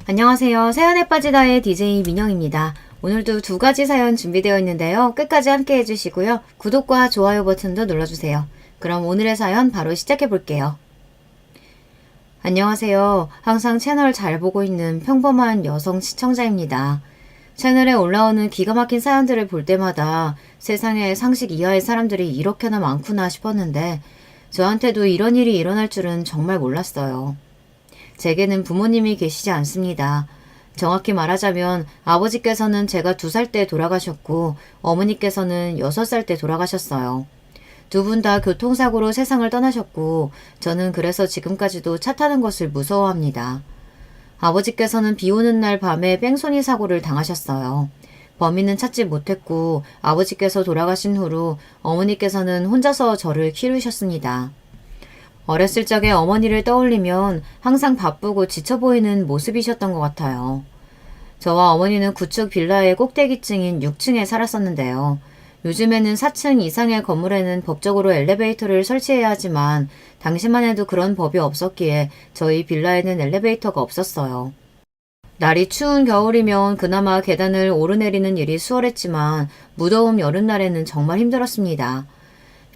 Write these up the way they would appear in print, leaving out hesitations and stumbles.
안녕하세요. 사연에 빠지다의 DJ 민영입니다. 오늘도 두 가지 사연 준비되어 있는데요. 끝까지 함께 해주시고요. 구독과 좋아요 버튼도 눌러주세요. 그럼 오늘의 사연 바로 시작해 볼게요. 안녕하세요. 항상 채널 잘 보고 있는 평범한 여성 시청자입니다. 채널에 올라오는 기가 막힌 사연들을 볼 때마다 세상에 상식 이하의 사람들이 이렇게나 많구나 싶었는데 저한테도 이런 일이 일어날 줄은 정말 몰랐어요. 제게는 부모님이 계시지 않습니다. 정확히 말하자면 아버지께서는 제가 2살 때 돌아가셨고 어머니께서는 6살 때 돌아가셨어요. 두 분 다 교통사고로 세상을 떠나셨고 저는 그래서 지금까지도 차 타는 것을 무서워합니다. 아버지께서는 비 오는 날 밤에 뺑소니 사고를 당하셨어요. 범인은 찾지 못했고 아버지께서 돌아가신 후로 어머니께서는 혼자서 저를 키우셨습니다. 어렸을 적에 어머니를 떠올리면 항상 바쁘고 지쳐 보이는 모습이셨던 것 같아요. 저와 어머니는 구축 빌라의 꼭대기층인 6층에 살았었는데요. 요즘에는 4층 이상의 건물에는 법적으로 엘리베이터를 설치해야 하지만 당시만 해도 그런 법이 없었기에 저희 빌라에는 엘리베이터가 없었어요. 날이 추운 겨울이면 그나마 계단을 오르내리는 일이 수월했지만 무더운 여름날에는 정말 힘들었습니다.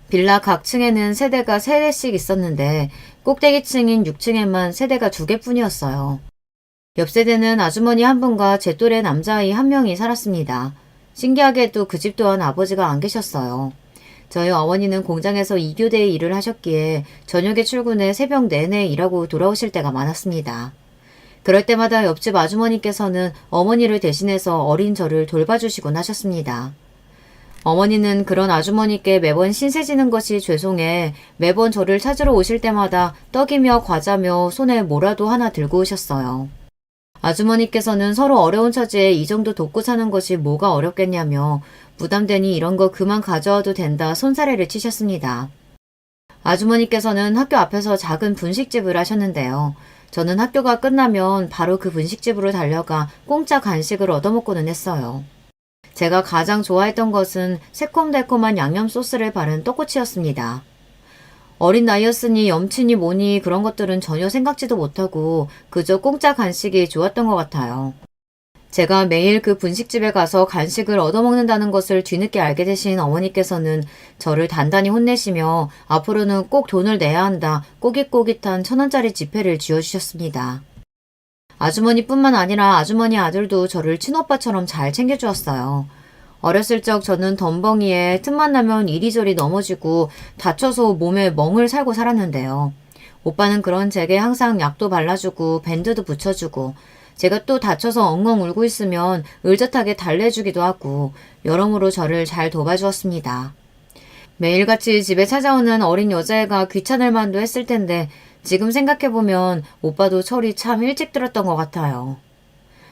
빌라 각 층에는 세대가 3대씩 있었는데 꼭대기층인 6층에만 세대가 2개뿐이었어요. 옆 세대는 아주머니 한 분과 제 또래 남자아이 한 명이 살았습니다. 신기하게도 그 집 또한 아버지가 안 계셨어요. 저희 어머니는 공장에서 2교대의 일을 하셨기에 저녁에 출근해 새벽 내내 일하고 돌아오실 때가 많았습니다. 그럴 때마다 옆집 아주머니께서는 어머니를 대신해서 어린 저를 돌봐주시곤 하셨습니다. 어머니는 그런 아주머니께 매번 신세 지는 것이 죄송해 매번 저를 찾으러 오실 때마다 떡이며 과자며 손에 뭐라도 하나 들고 오셨어요. 아주머니께서는 서로 어려운 처지에 이 정도 돕고 사는 것이 뭐가 어렵겠냐며 부담되니 이런 거 그만 가져와도 된다 손사래를 치셨습니다. 아주머니께서는 학교 앞에서 작은 분식집을 하셨는데요. 저는 학교가 끝나면 바로 그 분식집으로 달려가 공짜 간식을 얻어먹고는 했어요. 제가 가장 좋아했던 것은 새콤달콤한 양념 소스를 바른 떡꼬치였습니다. 어린 나이였으니 염치니 뭐니 그런 것들은 전혀 생각지도 못하고 그저 공짜 간식이 좋았던 것 같아요. 제가 매일 그 분식집에 가서 간식을 얻어먹는다는 것을 뒤늦게 알게 되신 어머니께서는 저를 단단히 혼내시며 앞으로는 꼭 돈을 내야 한다 꼬깃꼬깃한 1,000원짜리 지폐를 쥐어주셨습니다. 아주머니뿐만 아니라 아주머니 아들도 저를 친오빠처럼 잘 챙겨주었어요. 어렸을 적 저는 덤벙이에 틈만 나면 이리저리 넘어지고 다쳐서 몸에 멍을 살고 살았는데요. 오빠는 그런 제게 항상 약도 발라주고 밴드도 붙여주고 제가 또 다쳐서 엉엉 울고 있으면 의젓하게 달래주기도 하고 여러모로 저를 잘 도와주었습니다. 매일같이 집에 찾아오는 어린 여자애가 귀찮을 만도 했을 텐데 지금 생각해보면 오빠도 철이 참 일찍 들었던 것 같아요.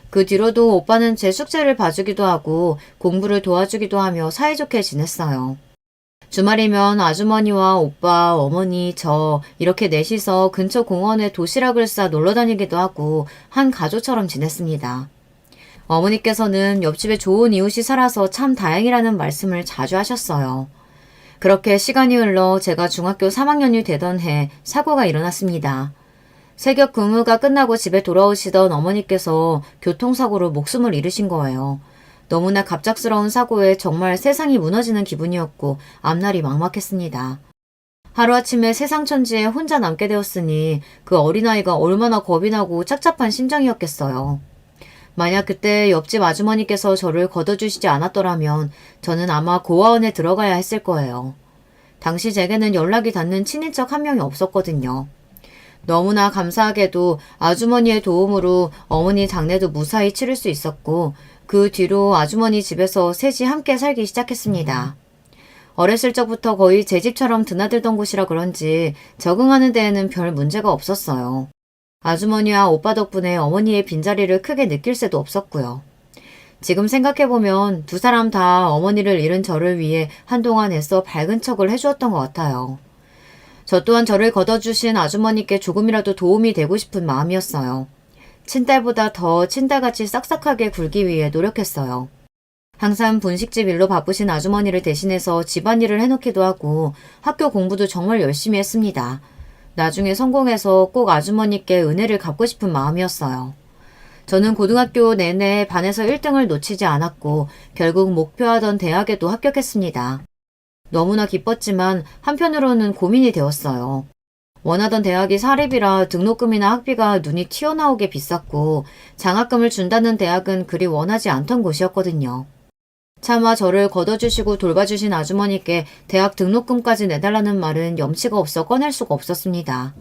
그 뒤로도 오빠는 제 숙제를 봐주기도 하고 공부를 도와주기도 하며 사이좋게 지냈어요. 주말이면 아주머니와 오빠, 어머니, 저 이렇게 넷이서 근처 공원에 도시락을 싸 놀러 다니기도 하고 한 가족처럼 지냈습니다. 어머니께서는 옆집에 좋은 이웃이 살아서 참 다행이라는 말씀을 자주 하셨어요. 그렇게 시간이 흘러 제가 중학교 3학년이 되던 해 사고가 일어났습니다. 새벽 근무가 끝나고 집에 돌아오시던 어머니께서 교통사고로 목숨을 잃으신 거예요. 너무나 갑작스러운 사고에 정말 세상이 무너지는 기분이었고 앞날이 막막했습니다. 하루아침에 세상천지에 혼자 남게 되었으니 그 어린아이가 얼마나 겁이 나고 착잡한 심정이었겠어요. 만약 그때 옆집 아주머니께서 저를 걷어주시지 않았더라면 저는 아마 고아원에 들어가야 했을 거예요. 당시 제게는 연락이 닿는 친인척 한 명이 없었거든요. 너무나 감사하게도 아주머니의 도움으로 어머니 장례도 무사히 치를 수 있었고 그 뒤로 아주머니 집에서 셋이 함께 살기 시작했습니다. 어렸을 적부터 거의 제 집처럼 드나들던 곳이라 그런지 적응하는 데에는 별 문제가 없었어요. 아주머니와 오빠 덕분에 어머니의 빈자리를 크게 느낄 새도 없었고요. 지금 생각해보면 두 사람 다 어머니를 잃은 저를 위해 한동안 애써 밝은 척을 해주었던 것 같아요. 저 또한 저를 걷어주신 아주머니께 조금이라도 도움이 되고 싶은 마음이었어요. 친딸보다 더 친딸같이 싹싹하게 굴기 위해 노력했어요. 항상 분식집 일로 바쁘신 아주머니를 대신해서 집안일을 해놓기도 하고 학교 공부도 정말 열심히 했습니다. 나중에 성공해서 꼭 아주머니께 은혜를 갚고 싶은 마음이었어요. 저는 고등학교 내내 반에서 1등을 놓치지 않았고 결국 목표하던 대학에도 합격했습니다. 너무나 기뻤지만 한편으로는 고민이 되었어요. 원하던 대학이 사립이라 등록금이나 학비가 눈이 튀어나오게 비쌌고 장학금을 준다는 대학은 그리 원하지 않던 곳이었거든요. 차마 저를 걷어주시고 돌봐주신 아주머니께 대학 등록금까지 내달라는 말은 염치가 없어 꺼낼 수가 없었습니다.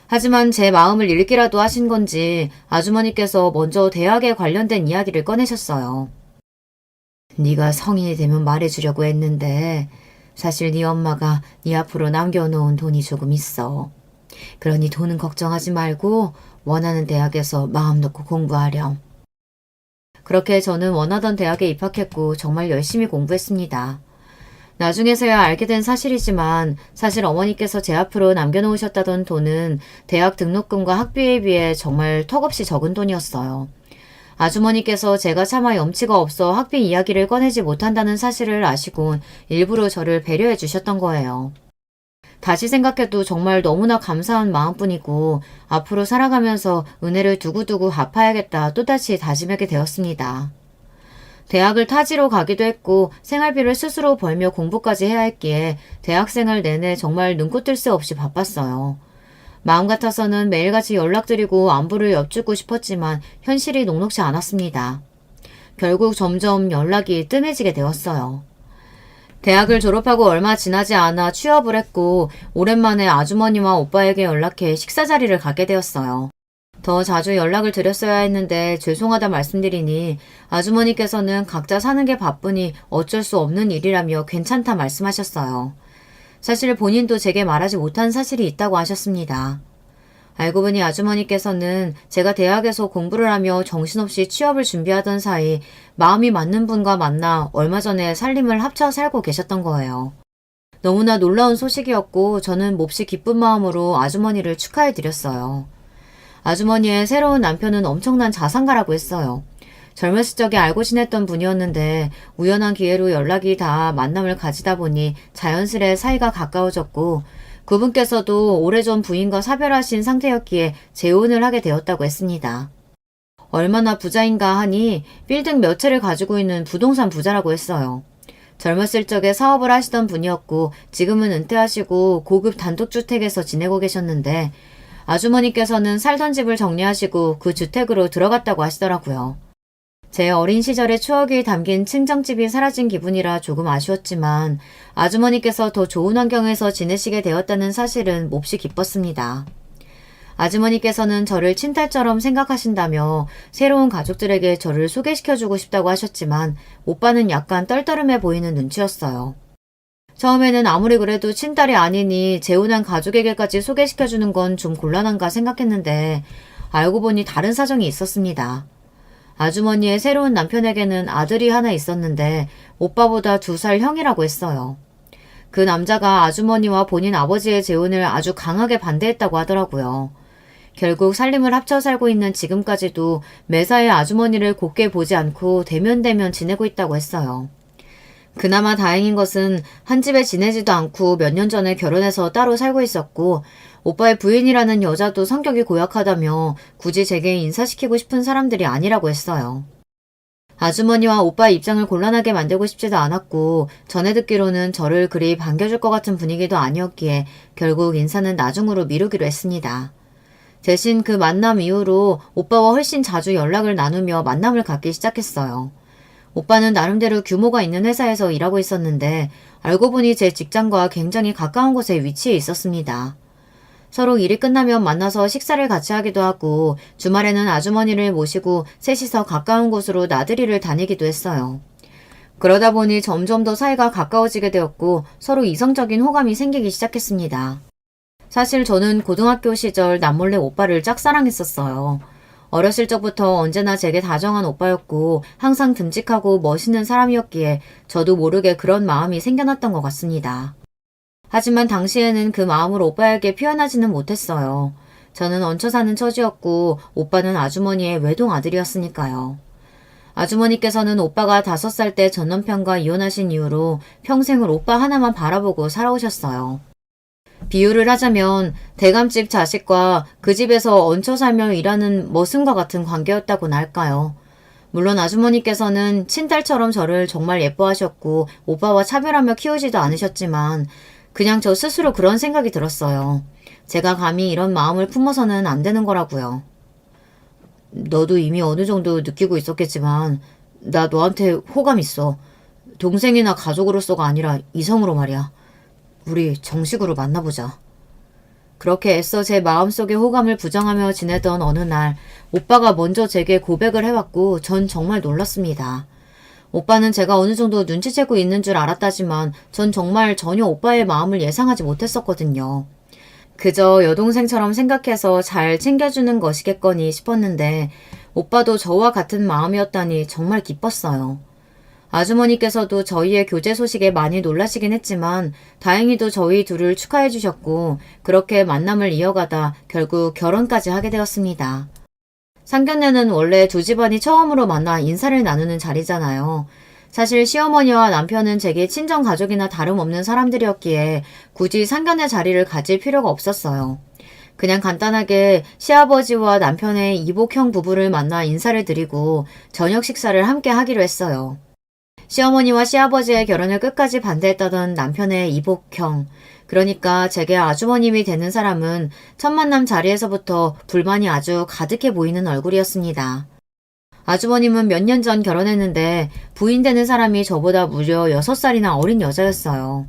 하지만 제 마음을 읽기라도 하신 건지 아주머니께서 먼저 대학에 관련된 이야기를 꺼내셨어요. 네가 성인이 되면 말해주려고 했는데 사실 네 엄마가 네 앞으로 남겨놓은 돈이 조금 있어. 그러니 돈은 걱정하지 말고 원하는 대학에서 마음 놓고 공부하렴. 그렇게 저는 원하던 대학에 입학했고 정말 열심히 공부했습니다. 나중에서야 알게 된 사실이지만 사실 어머니께서 제 앞으로 남겨놓으셨다던 돈은 대학 등록금과 학비에 비해 정말 턱없이 적은 돈이었어요. 아주머니께서 제가 차마 염치가 없어 학비 이야기를 꺼내지 못한다는 사실을 아시곤 일부러 저를 배려해 주셨던 거예요. 다시 생각해도 정말 너무나 감사한 마음뿐이고 앞으로 살아가면서 은혜를 두고두고 갚아야겠다 또다시 다짐하게 되었습니다. 대학을 타지로 가기도 했고 생활비를 스스로 벌며 공부까지 해야 했기에 대학생활 내내 정말 눈코 뜰 새 없이 바빴어요. 마음 같아서는 매일같이 연락드리고 안부를 엿주고 싶었지만 현실이 녹록지 않았습니다. 결국 점점 연락이 뜸해지게 되었어요. 대학을 졸업하고 얼마 지나지 않아 취업을 했고 오랜만에 아주머니와 오빠에게 연락해 식사 자리를 갖게 되었어요. 더 자주 연락을 드렸어야 했는데 죄송하다 말씀드리니 아주머니께서는 각자 사는 게 바쁘니 어쩔 수 없는 일이라며 괜찮다 말씀하셨어요. 사실 본인도 제게 말하지 못한 사실이 있다고 하셨습니다. 알고 보니 아주머니께서는 제가 대학에서 공부를 하며 정신없이 취업을 준비하던 사이 마음이 맞는 분과 만나 얼마 전에 살림을 합쳐 살고 계셨던 거예요. 너무나 놀라운 소식이었고 저는 몹시 기쁜 마음으로 아주머니를 축하해드렸어요. 아주머니의 새로운 남편은 엄청난 자산가라고 했어요. 젊었을 적에 알고 지냈던 분이었는데 우연한 기회로 연락이 닿아 만남을 가지다 보니 자연스레 사이가 가까워졌고 그분께서도 오래전 부인과 사별하신 상태였기에 재혼을 하게 되었다고 했습니다. 얼마나 부자인가 하니 빌딩 몇 채를 가지고 있는 부동산 부자라고 했어요. 젊었을 적에 사업을 하시던 분이었고 지금은 은퇴하시고 고급 단독주택에서 지내고 계셨는데 아주머니께서는 살던 집을 정리하시고 그 주택으로 들어갔다고 하시더라고요. 제 어린 시절의 추억이 담긴 친정집이 사라진 기분이라 조금 아쉬웠지만 아주머니께서 더 좋은 환경에서 지내시게 되었다는 사실은 몹시 기뻤습니다. 아주머니께서는 저를 친딸처럼 생각하신다며 새로운 가족들에게 저를 소개시켜주고 싶다고 하셨지만 오빠는 약간 떨떠름해 보이는 눈치였어요. 처음에는 아무리 그래도 친딸이 아니니 재혼한 가족에게까지 소개시켜주는 건 좀 곤란한가 생각했는데 알고 보니 다른 사정이 있었습니다. 아주머니의 새로운 남편에게는 아들이 하나 있었는데 오빠보다 2살 형이라고 했어요. 그 남자가 아주머니와 본인 아버지의 재혼을 아주 강하게 반대했다고 하더라고요. 결국 살림을 합쳐 살고 있는 지금까지도 매사에 아주머니를 곱게 보지 않고 대면대면 지내고 있다고 했어요. 그나마 다행인 것은 한 집에 지내지도 않고 몇 년 전에 결혼해서 따로 살고 있었고 오빠의 부인이라는 여자도 성격이 고약하다며 굳이 제게 인사시키고 싶은 사람들이 아니라고 했어요. 아주머니와 오빠의 입장을 곤란하게 만들고 싶지도 않았고 전에 듣기로는 저를 그리 반겨줄 것 같은 분위기도 아니었기에 결국 인사는 나중으로 미루기로 했습니다. 대신 그 만남 이후로 오빠와 훨씬 자주 연락을 나누며 만남을 갖기 시작했어요. 오빠는 나름대로 규모가 있는 회사에서 일하고 있었는데 알고 보니 제 직장과 굉장히 가까운 곳에 위치해 있었습니다. 서로 일이 끝나면 만나서 식사를 같이 하기도 하고 주말에는 아주머니를 모시고 셋이서 가까운 곳으로 나들이를 다니기도 했어요. 그러다 보니 점점 더 사이가 가까워지게 되었고 서로 이성적인 호감이 생기기 시작했습니다. 사실 저는 고등학교 시절 남몰래 오빠를 짝사랑했었어요. 어렸을 적부터 언제나 제게 다정한 오빠였고 항상 듬직하고 멋있는 사람이었기에 저도 모르게 그런 마음이 생겨났던 것 같습니다. 하지만 당시에는 그 마음을 오빠에게 표현하지는 못했어요. 저는 얹혀 사는 처지였고 오빠는 아주머니의 외동 아들이었으니까요. 아주머니께서는 오빠가 5살 때 전 남편과 이혼하신 이후로 평생을 오빠 하나만 바라보고 살아오셨어요. 비유를 하자면 대감집 자식과 그 집에서 얹혀 살며 일하는 머슴과 같은 관계였다고나 할까요. 물론 아주머니께서는 친딸처럼 저를 정말 예뻐하셨고 오빠와 차별하며 키우지도 않으셨지만 그냥 저 스스로 그런 생각이 들었어요. 제가 감히 이런 마음을 품어서는 안 되는 거라고요. 너도 이미 어느 정도 느끼고 있었겠지만 나 너한테 호감 있어. 동생이나 가족으로서가 아니라 이성으로 말이야. 우리 정식으로 만나보자. 그렇게 애써 제 마음속의 호감을 부정하며 지내던 어느 날 오빠가 먼저 제게 고백을 해왔고 전 정말 놀랐습니다. 오빠는 제가 어느 정도 눈치채고 있는 줄 알았다지만 전 정말 전혀 오빠의 마음을 예상하지 못했었거든요. 그저 여동생처럼 생각해서 잘 챙겨주는 것이겠거니 싶었는데 오빠도 저와 같은 마음이었다니 정말 기뻤어요. 아주머니께서도 저희의 교제 소식에 많이 놀라시긴 했지만 다행히도 저희 둘을 축하해 주셨고 그렇게 만남을 이어가다 결국 결혼까지 하게 되었습니다. 상견례는 원래 두 집안이 처음으로 만나 인사를 나누는 자리잖아요. 사실 시어머니와 남편은 제게 친정 가족이나 다름없는 사람들이었기에 굳이 상견례 자리를 가질 필요가 없었어요. 그냥 간단하게 시아버지와 남편의 이복형 부부를 만나 인사를 드리고 저녁 식사를 함께 하기로 했어요. 시어머니와 시아버지의 결혼을 끝까지 반대했다던 남편의 이복형, 그러니까 제게 아주버님이 되는 사람은 첫 만남 자리에서부터 불만이 아주 가득해 보이는 얼굴이었습니다. 아주버님은 몇 년 전 결혼했는데 부인 되는 사람이 저보다 무려 6살이나 어린 여자였어요.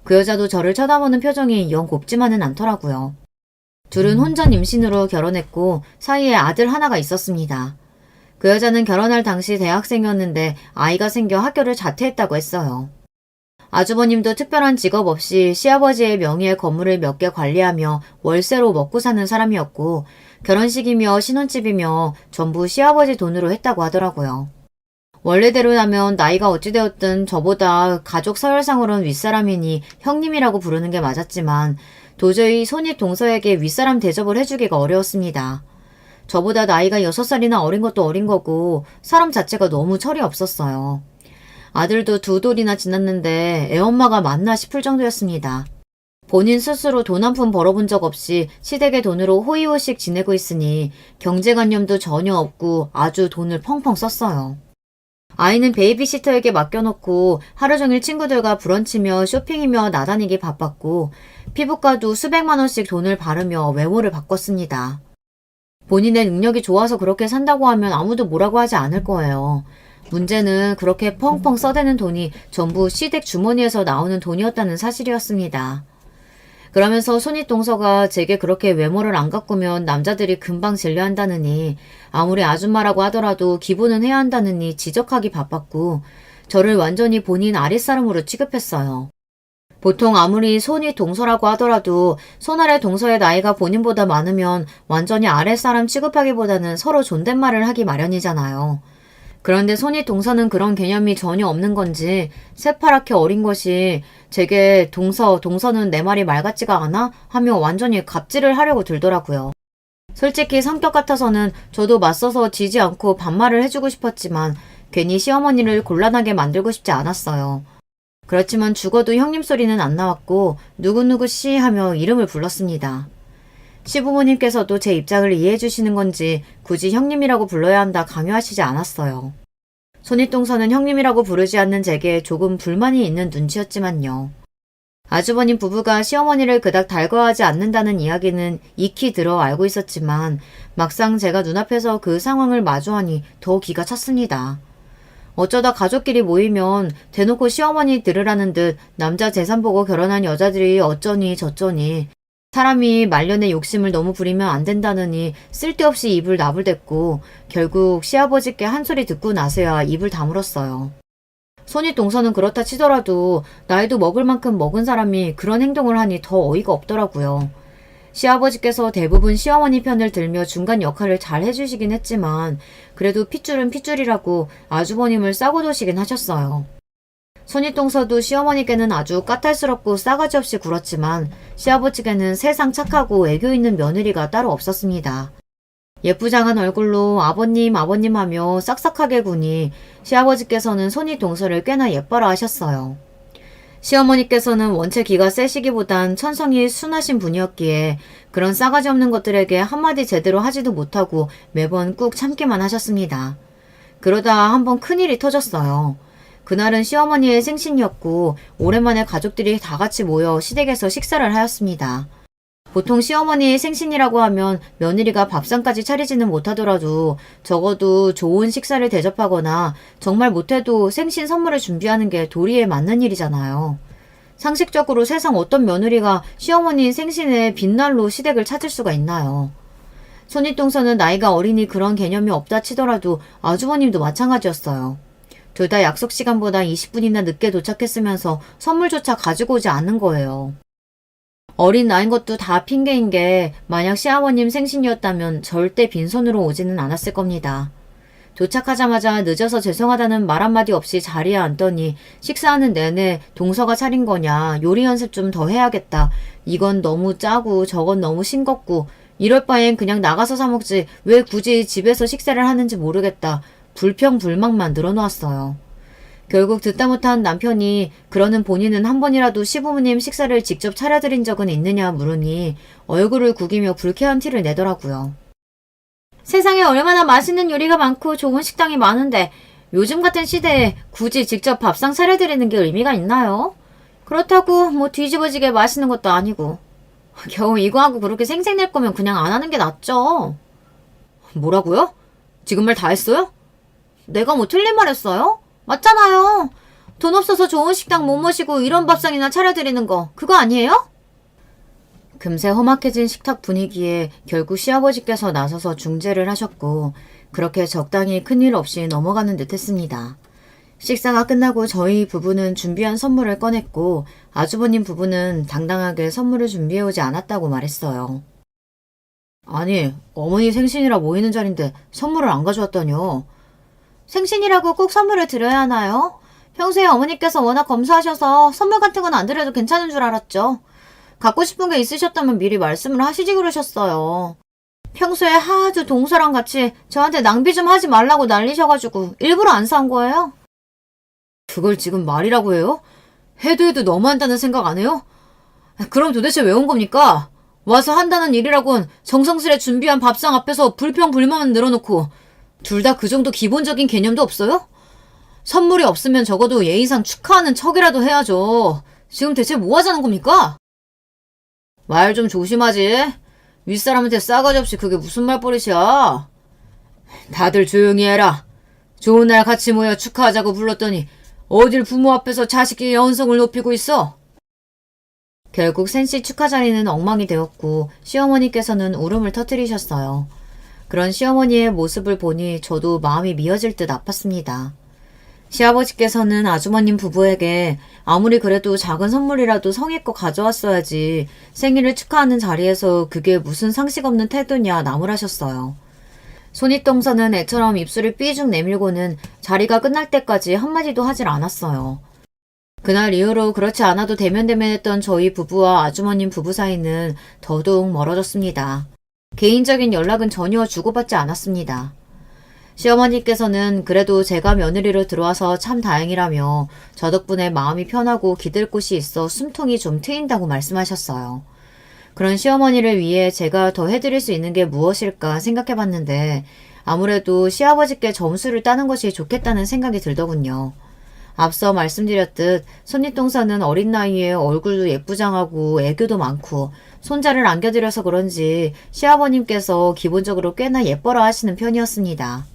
그 여자도 저를 쳐다보는 표정이 영 곱지만은 않더라고요. 둘은 혼전 임신으로 결혼했고 사이에 아들 하나가 있었습니다. 그 여자는 결혼할 당시 대학생이었는데 아이가 생겨 학교를 자퇴했다고 했어요. 아주버님도 특별한 직업 없이 시아버지의 명의의 건물을 몇 개 관리하며 월세로 먹고 사는 사람이었고 결혼식이며 신혼집이며 전부 시아버지 돈으로 했다고 하더라고요. 원래대로라면 나이가 어찌되었든 저보다 가족 서열상으로는 윗사람이니 형님이라고 부르는 게 맞았지만 도저히 손윗 동서에게 윗사람 대접을 해주기가 어려웠습니다. 저보다 나이가 6살이나 어린 것도 어린 거고 사람 자체가 너무 철이 없었어요. 아들도 2돌이나 지났는데 애엄마가 맞나 싶을 정도였습니다. 본인 스스로 돈 한 푼 벌어본 적 없이 시댁의 돈으로 호의호식 지내고 있으니 경제관념도 전혀 없고 아주 돈을 펑펑 썼어요. 아이는 베이비시터에게 맡겨놓고 하루 종일 친구들과 브런치며 쇼핑이며 나다니기 바빴고 피부과도 수백만 원씩 돈을 바르며 외모를 바꿨습니다. 본인의 능력이 좋아서 그렇게 산다고 하면 아무도 뭐라고 하지 않을 거예요. 문제는 그렇게 펑펑 써대는 돈이 전부 시댁 주머니에서 나오는 돈이었다는 사실이었습니다. 그러면서 손윗동서가 제게 그렇게 외모를 안 가꾸면 남자들이 금방 질려한다느니 아무리 아줌마라고 하더라도 기본은 해야 한다느니 지적하기 바빴고 저를 완전히 본인 아랫사람으로 취급했어요. 보통 아무리 손윗 동서라고 하더라도 손아래 동서의 나이가 본인보다 많으면 완전히 아랫사람 취급하기보다는 서로 존댓말을 하기 마련이잖아요. 그런데 손윗 동서는 그런 개념이 전혀 없는 건지 새파랗게 어린 것이 제게 동서는 내 말이 말 같지가 않아? 하며 완전히 갑질을 하려고 들더라고요. 솔직히 성격 같아서는 저도 맞서서 지지 않고 반말을 해주고 싶었지만 괜히 시어머니를 곤란하게 만들고 싶지 않았어요. 그렇지만 죽어도 형님 소리는 안 나왔고 누구누구 씨 하며 이름을 불렀습니다. 시부모님께서도 제 입장을 이해해 주시는 건지 굳이 형님이라고 불러야 한다 강요하시지 않았어요. 손윗동서는 형님이라고 부르지 않는 제게 조금 불만이 있는 눈치였지만요. 아주버님 부부가 시어머니를 그닥 달궈하지 않는다는 이야기는 익히 들어 알고 있었지만 막상 제가 눈앞에서 그 상황을 마주하니 더 기가 찼습니다. 어쩌다 가족끼리 모이면 대놓고 시어머니 들으라는 듯 남자 재산 보고 결혼한 여자들이 어쩌니 저쩌니 사람이 말년에 욕심을 너무 부리면 안 된다느니 쓸데없이 입을 나불댔고 결국 시아버지께 한 소리 듣고 나서야 입을 다물었어요. 손윗동서는 그렇다 치더라도 나이도 먹을 만큼 먹은 사람이 그런 행동을 하니 더 어이가 없더라고요. 시아버지께서 대부분 시어머니 편을 들며 중간 역할을 잘 해주시긴 했지만 그래도 핏줄은 핏줄이라고 아주버님을 싸고 도시긴 하셨어요. 손윗동서도 시어머니께는 아주 까탈스럽고 싸가지 없이 굴었지만 시아버지께는 세상 착하고 애교 있는 며느리가 따로 없었습니다. 예쁘장한 얼굴로 아버님 하며 싹싹하게 구니 시아버지께서는 손윗동서를 꽤나 예뻐라 하셨어요. 시어머니께서는 원체 기가 세시기보단 천성이 순하신 분이었기에 그런 싸가지 없는 것들에게 한마디 제대로 하지도 못하고 매번 꾹 참기만 하셨습니다. 그러다 한번 큰일이 터졌어요. 그날은 시어머니의 생신이었고 오랜만에 가족들이 다 같이 모여 시댁에서 식사를 하였습니다. 보통 시어머니의 생신이라고 하면 며느리가 밥상까지 차리지는 못하더라도 적어도 좋은 식사를 대접하거나 정말 못해도 생신 선물을 준비하는 게 도리에 맞는 일이잖아요. 상식적으로 세상 어떤 며느리가 시어머니 생신에 빛날로 시댁을 찾을 수가 있나요? 손윗동서는 나이가 어리니 그런 개념이 없다 치더라도 아주버님도 마찬가지였어요. 둘 다 약속 시간보다 20분이나 늦게 도착했으면서 선물조차 가지고 오지 않는 거예요. 어린 나이인 것도 다 핑계인 게 만약 시아버님 생신이었다면 절대 빈손으로 오지는 않았을 겁니다. 도착하자마자 늦어서 죄송하다는 말 한마디 없이 자리에 앉더니 식사하는 내내 동서가 차린 거냐, 요리 연습 좀 더 해야겠다. 이건 너무 짜고 저건 너무 싱겁고 이럴 바엔 그냥 나가서 사 먹지 왜 굳이 집에서 식사를 하는지 모르겠다. 불평불만만 늘어놓았어요. 결국 듣다 못한 남편이 그러는 본인은 한 번이라도 시부모님 식사를 직접 차려드린 적은 있느냐 물으니 얼굴을 구기며 불쾌한 티를 내더라고요. 세상에 얼마나 맛있는 요리가 많고 좋은 식당이 많은데 요즘 같은 시대에 굳이 직접 밥상 차려드리는 게 의미가 있나요? 그렇다고 뭐 뒤집어지게 맛있는 것도 아니고. 겨우 이거 하고 그렇게 생색낼 거면 그냥 안 하는 게 낫죠. 뭐라고요? 지금 말 다 했어요? 내가 뭐 틀린 말 했어요? 맞잖아요. 돈 없어서 좋은 식당 못 모시고 이런 밥상이나 차려드리는 거 그거 아니에요? 금세 험악해진 식탁 분위기에 결국 시아버지께서 나서서 중재를 하셨고 그렇게 적당히 큰일 없이 넘어가는 듯 했습니다. 식사가 끝나고 저희 부부는 준비한 선물을 꺼냈고 아주버님 부부는 당당하게 선물을 준비해오지 않았다고 말했어요. 아니, 어머니 생신이라 모이는 자리인데 선물을 안 가져왔다뇨. 생신이라고 꼭 선물을 드려야 하나요? 평소에 어머니께서 워낙 검소하셔서 선물 같은 건 안 드려도 괜찮은 줄 알았죠. 갖고 싶은 게 있으셨다면 미리 말씀을 하시지 그러셨어요. 평소에 하도 동서랑 같이 저한테 낭비 좀 하지 말라고 난리셔가지고 일부러 안 산 거예요? 그걸 지금 말이라고 해요? 해도 너무한다는 생각 안 해요? 그럼 도대체 왜 온 겁니까? 와서 한다는 일이라곤 정성스레 준비한 밥상 앞에서 불평불만만 늘어놓고 둘 다 그 정도 기본적인 개념도 없어요? 선물이 없으면 적어도 예의상 축하하는 척이라도 해야죠. 지금 대체 뭐 하자는 겁니까? 말 좀 조심하지. 윗사람한테 싸가지 없이 그게 무슨 말버릇이야. 다들 조용히 해라. 좋은 날 같이 모여 축하하자고 불렀더니 어딜 부모 앞에서 자식의 연성을 높이고 있어. 결국 센씨 축하 자리는 엉망이 되었고 시어머니께서는 울음을 터뜨리셨어요. 그런 시어머니의 모습을 보니 저도 마음이 미어질 듯 아팠습니다. 시아버지께서는 아주머님 부부에게 아무리 그래도 작은 선물이라도 성의껏 가져왔어야지 생일을 축하하는 자리에서 그게 무슨 상식 없는 태도냐 나무라셨어요. 손윗동서는 애처럼 입술을 삐죽 내밀고는 자리가 끝날 때까지 한마디도 하질 않았어요. 그날 이후로 그렇지 않아도 대면대면했던 저희 부부와 아주머님 부부 사이는 더더욱 멀어졌습니다. 개인적인 연락은 전혀 주고받지 않았습니다. 시어머니께서는 그래도 제가 며느리로 들어와서 참 다행이라며 저 덕분에 마음이 편하고 기댈 곳이 있어 숨통이 좀 트인다고 말씀하셨어요. 그런 시어머니를 위해 제가 더 해드릴 수 있는 게 무엇일까 생각해봤는데 아무래도 시아버지께 점수를 따는 것이 좋겠다는 생각이 들더군요. 앞서 말씀드렸듯 손윗동서는 어린 나이에 얼굴도 예쁘장하고 애교도 많고 손자를 안겨드려서 그런지 시아버님께서 기본적으로 꽤나 예뻐라 하시는 편이었습니다.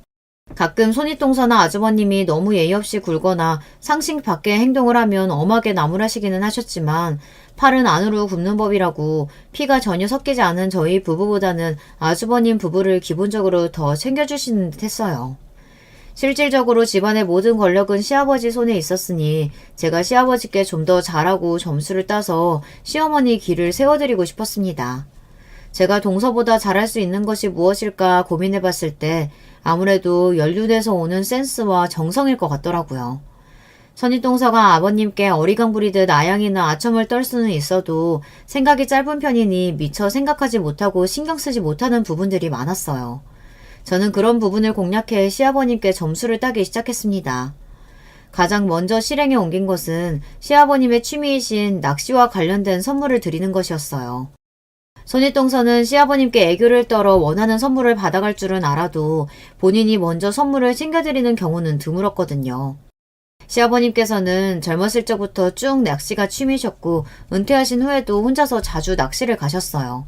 가끔 손윗동서나 아주버님이 너무 예의 없이 굴거나 상식 밖의 행동을 하면 엄하게 나무라시기는 하셨지만 팔은 안으로 굽는 법이라고 피가 전혀 섞이지 않은 저희 부부보다는 아주버님 부부를 기본적으로 더 챙겨주시는 듯 했어요. 실질적으로 집안의 모든 권력은 시아버지 손에 있었으니 제가 시아버지께 좀 더 잘하고 점수를 따서 시어머니 길을 세워드리고 싶었습니다. 제가 동서보다 잘할 수 있는 것이 무엇일까 고민해봤을 때 아무래도 연륜에서 오는 센스와 정성일 것 같더라고요. 손윗동서가 아버님께 어리광 부리듯 아양이나 아첨을 떨 수는 있어도 생각이 짧은 편이니 미처 생각하지 못하고 신경 쓰지 못하는 부분들이 많았어요. 저는 그런 부분을 공략해 시아버님께 점수를 따기 시작했습니다. 가장 먼저 실행에 옮긴 것은 시아버님의 취미이신 낚시와 관련된 선물을 드리는 것이었어요. 손윗동서는 시아버님께 애교를 떨어 원하는 선물을 받아갈 줄은 알아도 본인이 먼저 선물을 챙겨드리는 경우는 드물었거든요. 시아버님께서는 젊었을 적부터 쭉 낚시가 취미셨고 은퇴하신 후에도 혼자서 자주 낚시를 가셨어요.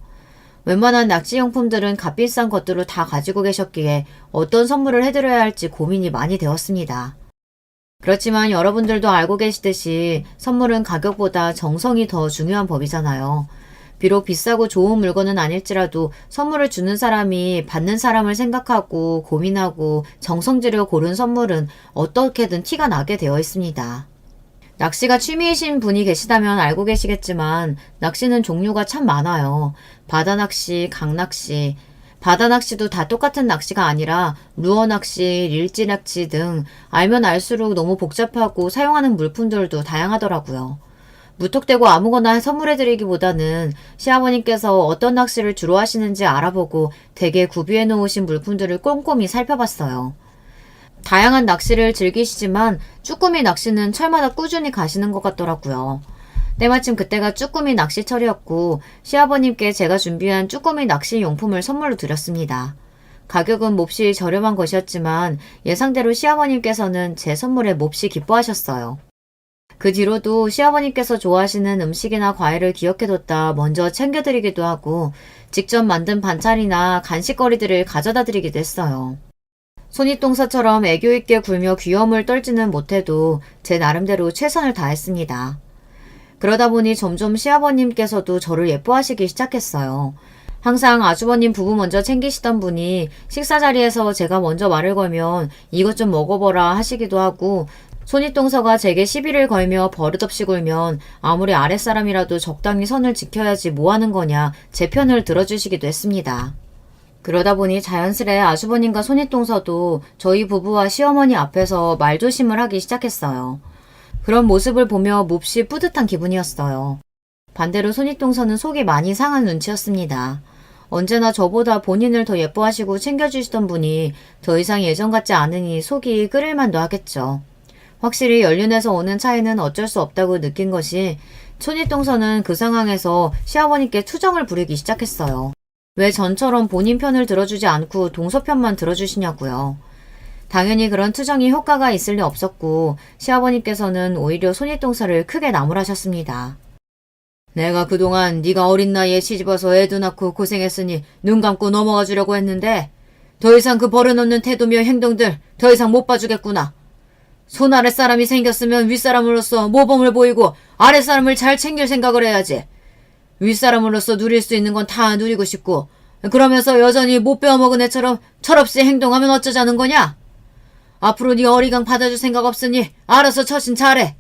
웬만한 낚시용품들은 값비싼 것들을 다 가지고 계셨기에 어떤 선물을 해드려야 할지 고민이 많이 되었습니다. 그렇지만 여러분들도 알고 계시듯이 선물은 가격보다 정성이 더 중요한 법이잖아요. 비록 비싸고 좋은 물건은 아닐지라도 선물을 주는 사람이 받는 사람을 생각하고 고민하고 정성 들여 고른 선물은 어떻게든 티가 나게 되어 있습니다. 낚시가 취미이신 분이 계시다면 알고 계시겠지만 낚시는 종류가 참 많아요. 바다낚시, 강낚시, 바다낚시도 다 똑같은 낚시가 아니라 루어낚시, 릴지낚시 등 알면 알수록 너무 복잡하고 사용하는 물품들도 다양하더라고요. 무턱대고 아무거나 선물해드리기보다는 시아버님께서 어떤 낚시를 주로 하시는지 알아보고 댁에 구비해 놓으신 물품들을 꼼꼼히 살펴봤어요. 다양한 낚시를 즐기시지만 쭈꾸미 낚시는 철마다 꾸준히 가시는 것 같더라고요. 때마침 그때가 쭈꾸미 낚시철이었고 시아버님께 제가 준비한 쭈꾸미 낚시 용품을 선물로 드렸습니다. 가격은 몹시 저렴한 것이었지만 예상대로 시아버님께서는 제 선물에 몹시 기뻐하셨어요. 그 뒤로도 시아버님께서 좋아하시는 음식이나 과일을 기억해뒀다 먼저 챙겨드리기도 하고 직접 만든 반찬이나 간식거리들을 가져다 드리기도 했어요. 손윗동서처럼 애교있게 굴며 귀여움을 떨지는 못해도 제 나름대로 최선을 다했습니다. 그러다 보니 점점 시아버님께서도 저를 예뻐하시기 시작했어요. 항상 아주버님 부부 먼저 챙기시던 분이 식사 자리에서 제가 먼저 말을 걸면 이것 좀 먹어보라 하시기도 하고 손윗동서가 제게 시비를 걸며 버릇없이 굴면 아무리 아랫사람이라도 적당히 선을 지켜야지 뭐하는 거냐 제 편을 들어주시기도 했습니다. 그러다 보니 자연스레 아주버님과 손윗동서도 저희 부부와 시어머니 앞에서 말조심을 하기 시작했어요. 그런 모습을 보며 몹시 뿌듯한 기분이었어요. 반대로 손윗동서는 속이 많이 상한 눈치였습니다. 언제나 저보다 본인을 더 예뻐하시고 챙겨주시던 분이 더 이상 예전 같지 않으니 속이 끓일만도 하겠죠. 확실히 연륜에서 오는 차이는 어쩔 수 없다고 느낀 것이 손윗동서는 그 상황에서 시아버님께 투정을 부리기 시작했어요. 왜 전처럼 본인 편을 들어주지 않고 동서 편만 들어주시냐고요. 당연히 그런 투정이 효과가 있을 리 없었고 시아버님께서는 오히려 손윗동서를 크게 나무라셨습니다. 내가 그동안 네가 어린 나이에 시집와서 애도 낳고 고생했으니 눈 감고 넘어가 주려고 했는데 더 이상 그 버릇없는 태도며 행동들 더 이상 못 봐주겠구나. 손 아랫사람이 생겼으면 윗사람으로서 모범을 보이고 아랫사람을 잘 챙길 생각을 해야지. 윗사람으로서 누릴 수 있는 건 다 누리고 싶고 그러면서 여전히 못 빼어먹은 애처럼 철없이 행동하면 어쩌자는 거냐? 앞으로 네 어리광 받아줄 생각 없으니 알아서 처신 잘해.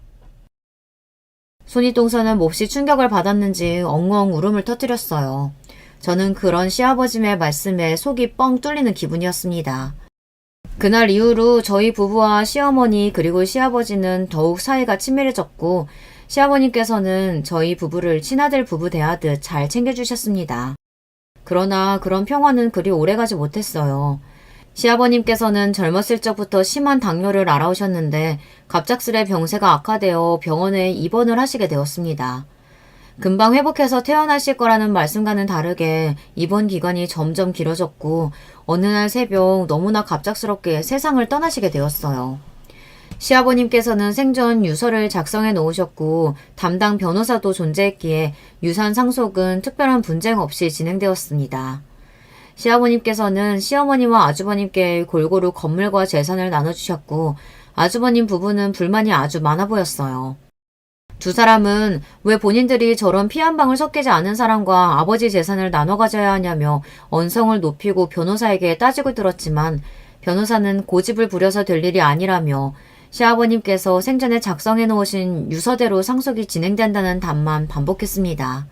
손윗동서는 몹시 충격을 받았는지 엉엉 울음을 터뜨렸어요. 저는 그런 시아버짐의 말씀에 속이 뻥 뚫리는 기분이었습니다. 그날 이후로 저희 부부와 시어머니 그리고 시아버지는 더욱 사이가 친밀해졌고 시아버님께서는 저희 부부를 친아들 부부 대하듯 잘 챙겨주셨습니다. 그러나 그런 평화는 그리 오래가지 못했어요. 시아버님께서는 젊었을 적부터 심한 당뇨를 앓아오셨는데 갑작스레 병세가 악화되어 병원에 입원을 하시게 되었습니다. 금방 회복해서 퇴원하실 거라는 말씀과는 다르게 입원 기간이 점점 길어졌고 어느 날 새벽 너무나 갑작스럽게 세상을 떠나시게 되었어요. 시아버님께서는 생전 유서를 작성해 놓으셨고 담당 변호사도 존재했기에 유산 상속은 특별한 분쟁 없이 진행되었습니다. 시아버님께서는 시어머니와 아주버님께 골고루 건물과 재산을 나눠주셨고 아주버님 부부는 불만이 아주 많아 보였어요. 두 사람은 왜 본인들이 저런 피 한 방울 섞이지 않은 사람과 아버지 재산을 나눠 가져야 하냐며 언성을 높이고 변호사에게 따지고 들었지만 변호사는 고집을 부려서 될 일이 아니라며 시아버님께서 생전에 작성해 놓으신 유서대로 상속이 진행된다는 답만 반복했습니다.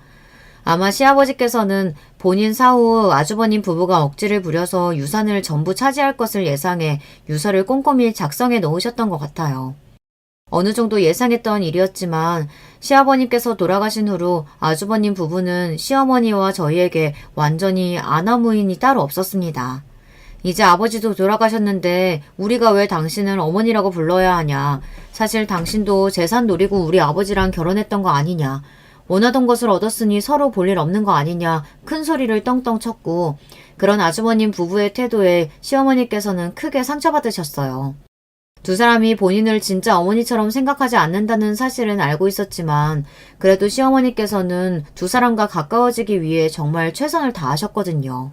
아마 시아버지께서는 본인 사후 아주버님 부부가 억지를 부려서 유산을 전부 차지할 것을 예상해 유서를 꼼꼼히 작성해 놓으셨던 것 같아요. 어느 정도 예상했던 일이었지만 시아버님께서 돌아가신 후로 아주버님 부부는 시어머니와 저희에게 완전히 아나무인이 따로 없었습니다. 이제 아버지도 돌아가셨는데 우리가 왜 당신을 어머니라고 불러야 하냐. 사실 당신도 재산 노리고 우리 아버지랑 결혼했던 거 아니냐. 원하던 것을 얻었으니 서로 볼 일 없는 거 아니냐. 큰 소리를 떵떵 쳤고 그런 아주버님 부부의 태도에 시어머니께서는 크게 상처받으셨어요. 두 사람이 본인을 진짜 어머니처럼 생각하지 않는다는 사실은 알고 있었지만 그래도 시어머니께서는 두 사람과 가까워지기 위해 정말 최선을 다하셨거든요.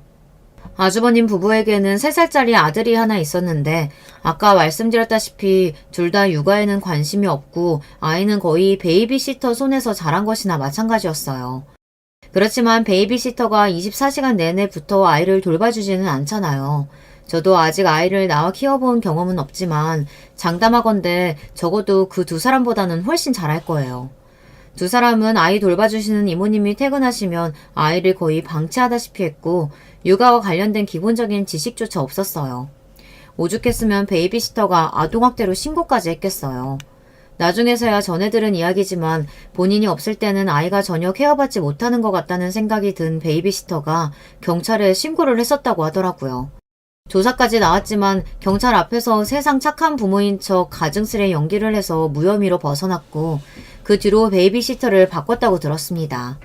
아주버님 부부에게는 3살짜리 아들이 하나 있었는데 아까 말씀드렸다시피 둘 다 육아에는 관심이 없고 아이는 거의 베이비시터 손에서 자란 것이나 마찬가지였어요. 그렇지만 베이비시터가 24시간 내내 붙어 아이를 돌봐주지는 않잖아요. 저도 아직 아이를 낳아 키워본 경험은 없지만 장담하건대 적어도 그 두 사람보다는 훨씬 잘할 거예요. 두 사람은 아이 돌봐주시는 이모님이 퇴근하시면 아이를 거의 방치하다시피 했고 육아와 관련된 기본적인 지식조차 없었어요. 오죽했으면 베이비시터가 아동학대로 신고까지 했겠어요. 나중에서야 전해 들은 이야기지만 본인이 없을 때는 아이가 전혀 케어받지 못하는 것 같다는 생각이 든 베이비시터가 경찰에 신고를 했었다고 하더라고요. 조사까지 나왔지만 경찰 앞에서 세상 착한 부모인 척 가증스레 연기를 해서 무혐의로 벗어났고 그 뒤로 베이비시터를 바꿨다고 들었습니다.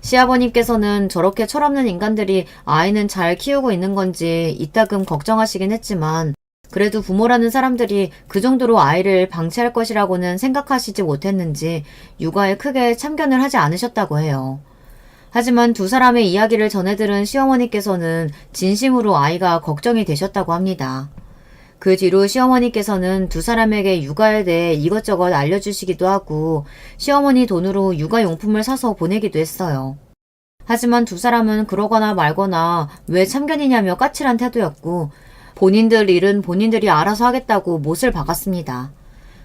시아버님께서는 저렇게 철없는 인간들이 아이는 잘 키우고 있는 건지 이따금 걱정하시긴 했지만 그래도 부모라는 사람들이 그 정도로 아이를 방치할 것이라고는 생각하시지 못했는지 육아에 크게 참견을 하지 않으셨다고 해요. 하지만 두 사람의 이야기를 전해들은 시어머니께서는 진심으로 아이가 걱정이 되셨다고 합니다. 그 뒤로 시어머니께서는 두 사람에게 육아에 대해 이것저것 알려주시기도 하고 시어머니 돈으로 육아용품을 사서 보내기도 했어요. 하지만 두 사람은 그러거나 말거나 왜 참견이냐며 까칠한 태도였고 본인들 일은 본인들이 알아서 하겠다고 못을 박았습니다.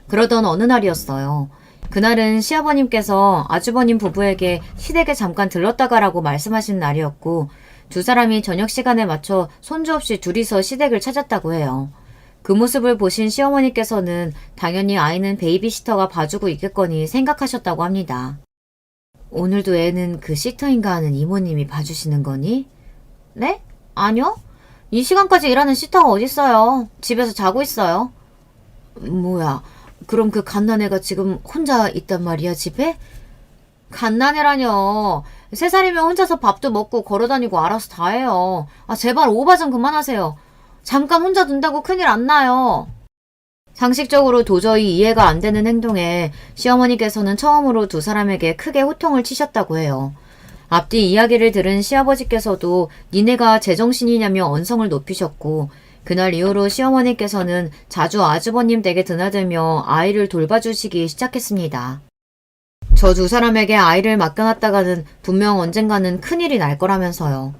그러던 어느 날이었어요. 그날은 시아버님께서 아주버님 부부에게 시댁에 잠깐 들렀다가라고 말씀하신 날이었고 두 사람이 저녁 시간에 맞춰 손주 없이 둘이서 시댁을 찾았다고 해요. 그 모습을 보신 시어머니께서는 당연히 아이는 베이비시터가 봐주고 있겠거니 생각하셨다고 합니다. 오늘도 애는 그 시터인가 하는 이모님이 봐주시는 거니? 네? 아니요. 이 시간까지 일하는 시터가 어딨어요. 집에서 자고 있어요. 뭐야, 그럼 그 갓난애가 지금 혼자 있단 말이야, 집에? 갓난애라뇨. 3살이면 혼자서 밥도 먹고 걸어다니고 알아서 다 해요. 아, 제발 오바 좀 그만하세요. 잠깐 혼자 둔다고 큰일 안 나요. 상식적으로 도저히 이해가 안 되는 행동에 시어머니께서는 처음으로 두 사람에게 크게 호통을 치셨다고 해요. 앞뒤 이야기를 들은 시아버지께서도 니네가 제정신이냐며 언성을 높이셨고 그날 이후로 시어머니께서는 자주 아주버님 댁에 드나들며 아이를 돌봐주시기 시작했습니다. 저 두 사람에게 아이를 맡겨놨다가는 분명 언젠가는 큰일이 날 거라면서요.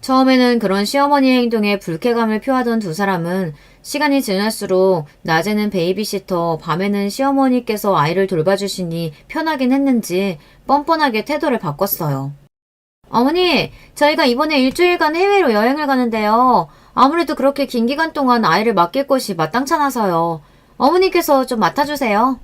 처음에는 그런 시어머니의 행동에 불쾌감을 표하던 두 사람은 시간이 지날수록 낮에는 베이비시터, 밤에는 시어머니께서 아이를 돌봐주시니 편하긴 했는지 뻔뻔하게 태도를 바꿨어요. 어머니, 저희가 이번에 일주일간 해외로 여행을 가는데요. 아무래도 그렇게 긴 기간 동안 아이를 맡길 곳이 마땅찮아서요. 어머니께서 좀 맡아주세요.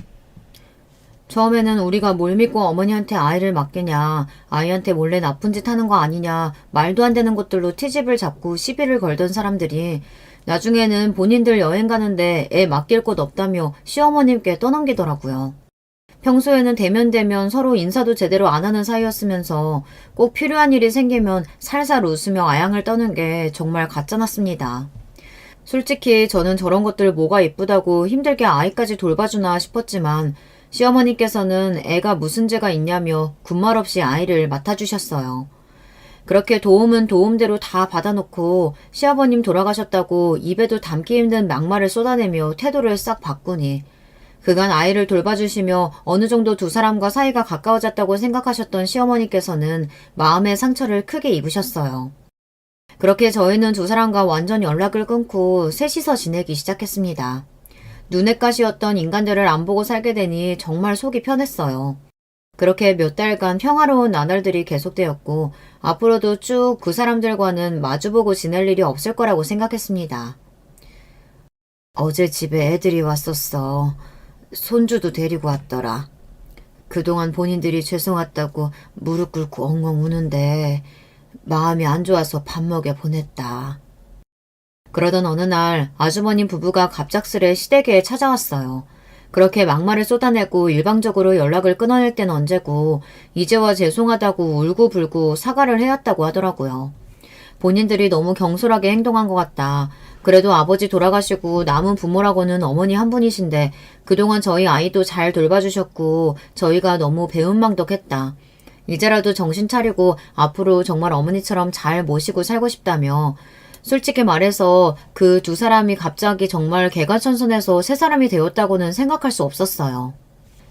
처음에는 우리가 뭘 믿고 어머니한테 아이를 맡기냐, 아이한테 몰래 나쁜 짓 하는 거 아니냐, 말도 안 되는 것들로 트집을 잡고 시비를 걸던 사람들이 나중에는 본인들 여행 가는데 애 맡길 곳 없다며 시어머님께 떠넘기더라고요. 평소에는 대면대면 서로 인사도 제대로 안 하는 사이였으면서 꼭 필요한 일이 생기면 살살 웃으며 아양을 떠는 게 정말 가짜났습니다. 솔직히 저는 저런 것들 뭐가 이쁘다고 힘들게 아이까지 돌봐주나 싶었지만 시어머니께서는 애가 무슨 죄가 있냐며 군말 없이 아이를 맡아주셨어요. 그렇게 도움은 도움대로 다 받아놓고 시아버님 돌아가셨다고 입에도 담기 힘든 막말을 쏟아내며 태도를 싹 바꾸니 그간 아이를 돌봐주시며 어느 정도 두 사람과 사이가 가까워졌다고 생각하셨던 시어머니께서는 마음의 상처를 크게 입으셨어요. 그렇게 저희는 두 사람과 완전 연락을 끊고 셋이서 지내기 시작했습니다. 눈엣 가시였던 인간들을 안 보고 살게 되니 정말 속이 편했어요. 그렇게 몇 달간 평화로운 나날들이 계속되었고 앞으로도 쭉 그 사람들과는 마주보고 지낼 일이 없을 거라고 생각했습니다. 어제 집에 애들이 왔었어. 손주도 데리고 왔더라. 그동안 본인들이 죄송하다고 무릎 꿇고 엉엉 우는데 마음이 안 좋아서 밥 먹여 보냈다. 그러던 어느 날 아주버님 부부가 갑작스레 시댁에 찾아왔어요. 그렇게 막말을 쏟아내고 일방적으로 연락을 끊어낼 땐 언제고 이제와 죄송하다고 울고불고 사과를 해왔다고 하더라고요. 본인들이 너무 경솔하게 행동한 것 같다. 그래도 아버지 돌아가시고 남은 부모라고는 어머니 한 분이신데 그동안 저희 아이도 잘 돌봐주셨고 저희가 너무 배은망덕했다. 이제라도 정신 차리고 앞으로 정말 어머니처럼 잘 모시고 살고 싶다며 솔직히 말해서 그 두 사람이 갑자기 정말 개과천선해서 세 사람이 되었다고는 생각할 수 없었어요.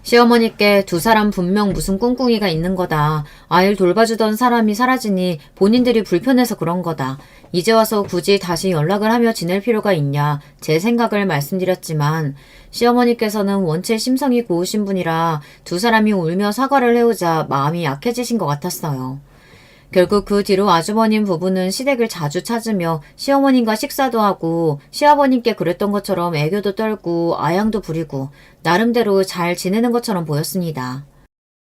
시어머니께 두 사람 분명 무슨 꿍꿍이가 있는 거다. 아이를 돌봐주던 사람이 사라지니 본인들이 불편해서 그런 거다. 이제 와서 굳이 다시 연락을 하며 지낼 필요가 있냐. 제 생각을 말씀드렸지만 시어머니께서는 원체 심성이 고우신 분이라 두 사람이 울며 사과를 해오자 마음이 약해지신 것 같았어요. 결국 그 뒤로 아주버님 부부는 시댁을 자주 찾으며 시어머님과 식사도 하고 시아버님께 그랬던 것처럼 애교도 떨고 아양도 부리고 나름대로 잘 지내는 것처럼 보였습니다.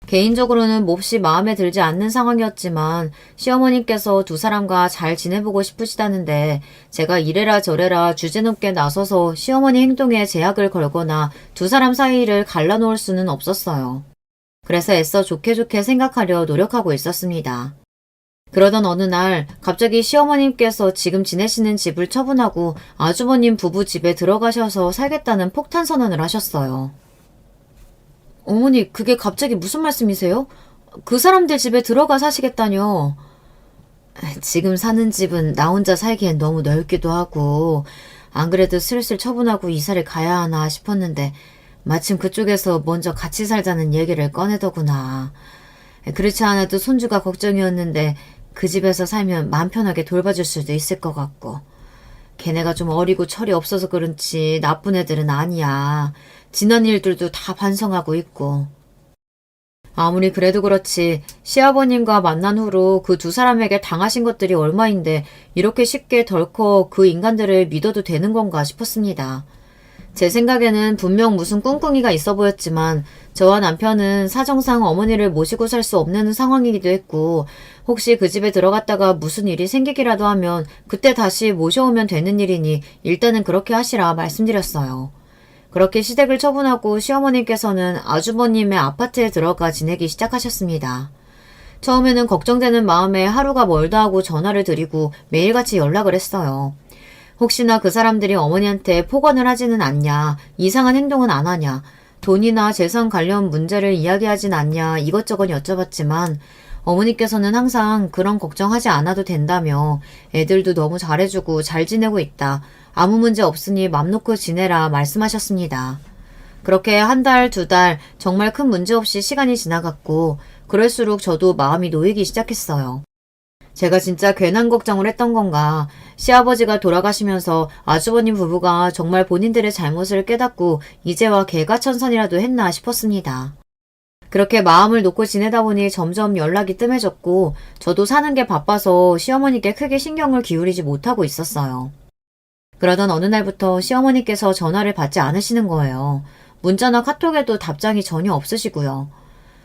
개인적으로는 몹시 마음에 들지 않는 상황이었지만 시어머님께서 두 사람과 잘 지내보고 싶으시다는데 제가 이래라 저래라 주제넘게 나서서 시어머니 행동에 제약을 걸거나 두 사람 사이를 갈라놓을 수는 없었어요. 그래서 애써 좋게 생각하려 노력하고 있었습니다. 그러던 어느 날 갑자기 시어머님께서 지금 지내시는 집을 처분하고 아주버님 부부 집에 들어가셔서 살겠다는 폭탄 선언을 하셨어요. 어머니, 그게 갑자기 무슨 말씀이세요? 그 사람들 집에 들어가 사시겠다뇨? 지금 사는 집은 나 혼자 살기엔 너무 넓기도 하고 안 그래도 슬슬 처분하고 이사를 가야 하나 싶었는데 마침 그쪽에서 먼저 같이 살자는 얘기를 꺼내더구나. 그렇지 않아도 손주가 걱정이었는데 그 집에서 살면 마음 편하게 돌봐줄 수도 있을 것 같고. 걔네가 좀 어리고 철이 없어서 그렇지 나쁜 애들은 아니야. 지난 일들도 다 반성하고 있고. 아무리 그래도 그렇지 시아버님과 만난 후로 그 두 사람에게 당하신 것들이 얼마인데 이렇게 쉽게 덜컥 그 인간들을 믿어도 되는 건가 싶었습니다. 제 생각에는 분명 무슨 꿍꿍이가 있어 보였지만 저와 남편은 사정상 어머니를 모시고 살 수 없는 상황이기도 했고 혹시 그 집에 들어갔다가 무슨 일이 생기기라도 하면 그때 다시 모셔오면 되는 일이니 일단은 그렇게 하시라 말씀드렸어요. 그렇게 시댁을 처분하고 시어머님께서는 아주버님의 아파트에 들어가 지내기 시작하셨습니다. 처음에는 걱정되는 마음에 하루가 멀다 하고 전화를 드리고 매일같이 연락을 했어요. 혹시나 그 사람들이 어머니한테 폭언을 하지는 않냐, 이상한 행동은 안 하냐, 돈이나 재산 관련 문제를 이야기하진 않냐 이것저것 여쭤봤지만 어머니께서는 항상 그런 걱정하지 않아도 된다며 애들도 너무 잘해주고 잘 지내고 있다. 아무 문제 없으니 맘 놓고 지내라 말씀하셨습니다. 그렇게 한 달, 두 달 정말 큰 문제 없이 시간이 지나갔고 그럴수록 저도 마음이 놓이기 시작했어요. 제가 진짜 괜한 걱정을 했던 건가. 시아버지가 돌아가시면서 아주버님 부부가 정말 본인들의 잘못을 깨닫고 이제와 개과천선이라도 했나 싶었습니다. 그렇게 마음을 놓고 지내다 보니 점점 연락이 뜸해졌고 저도 사는 게 바빠서 시어머니께 크게 신경을 기울이지 못하고 있었어요. 그러던 어느 날부터 시어머니께서 전화를 받지 않으시는 거예요. 문자나 카톡에도 답장이 전혀 없으시고요.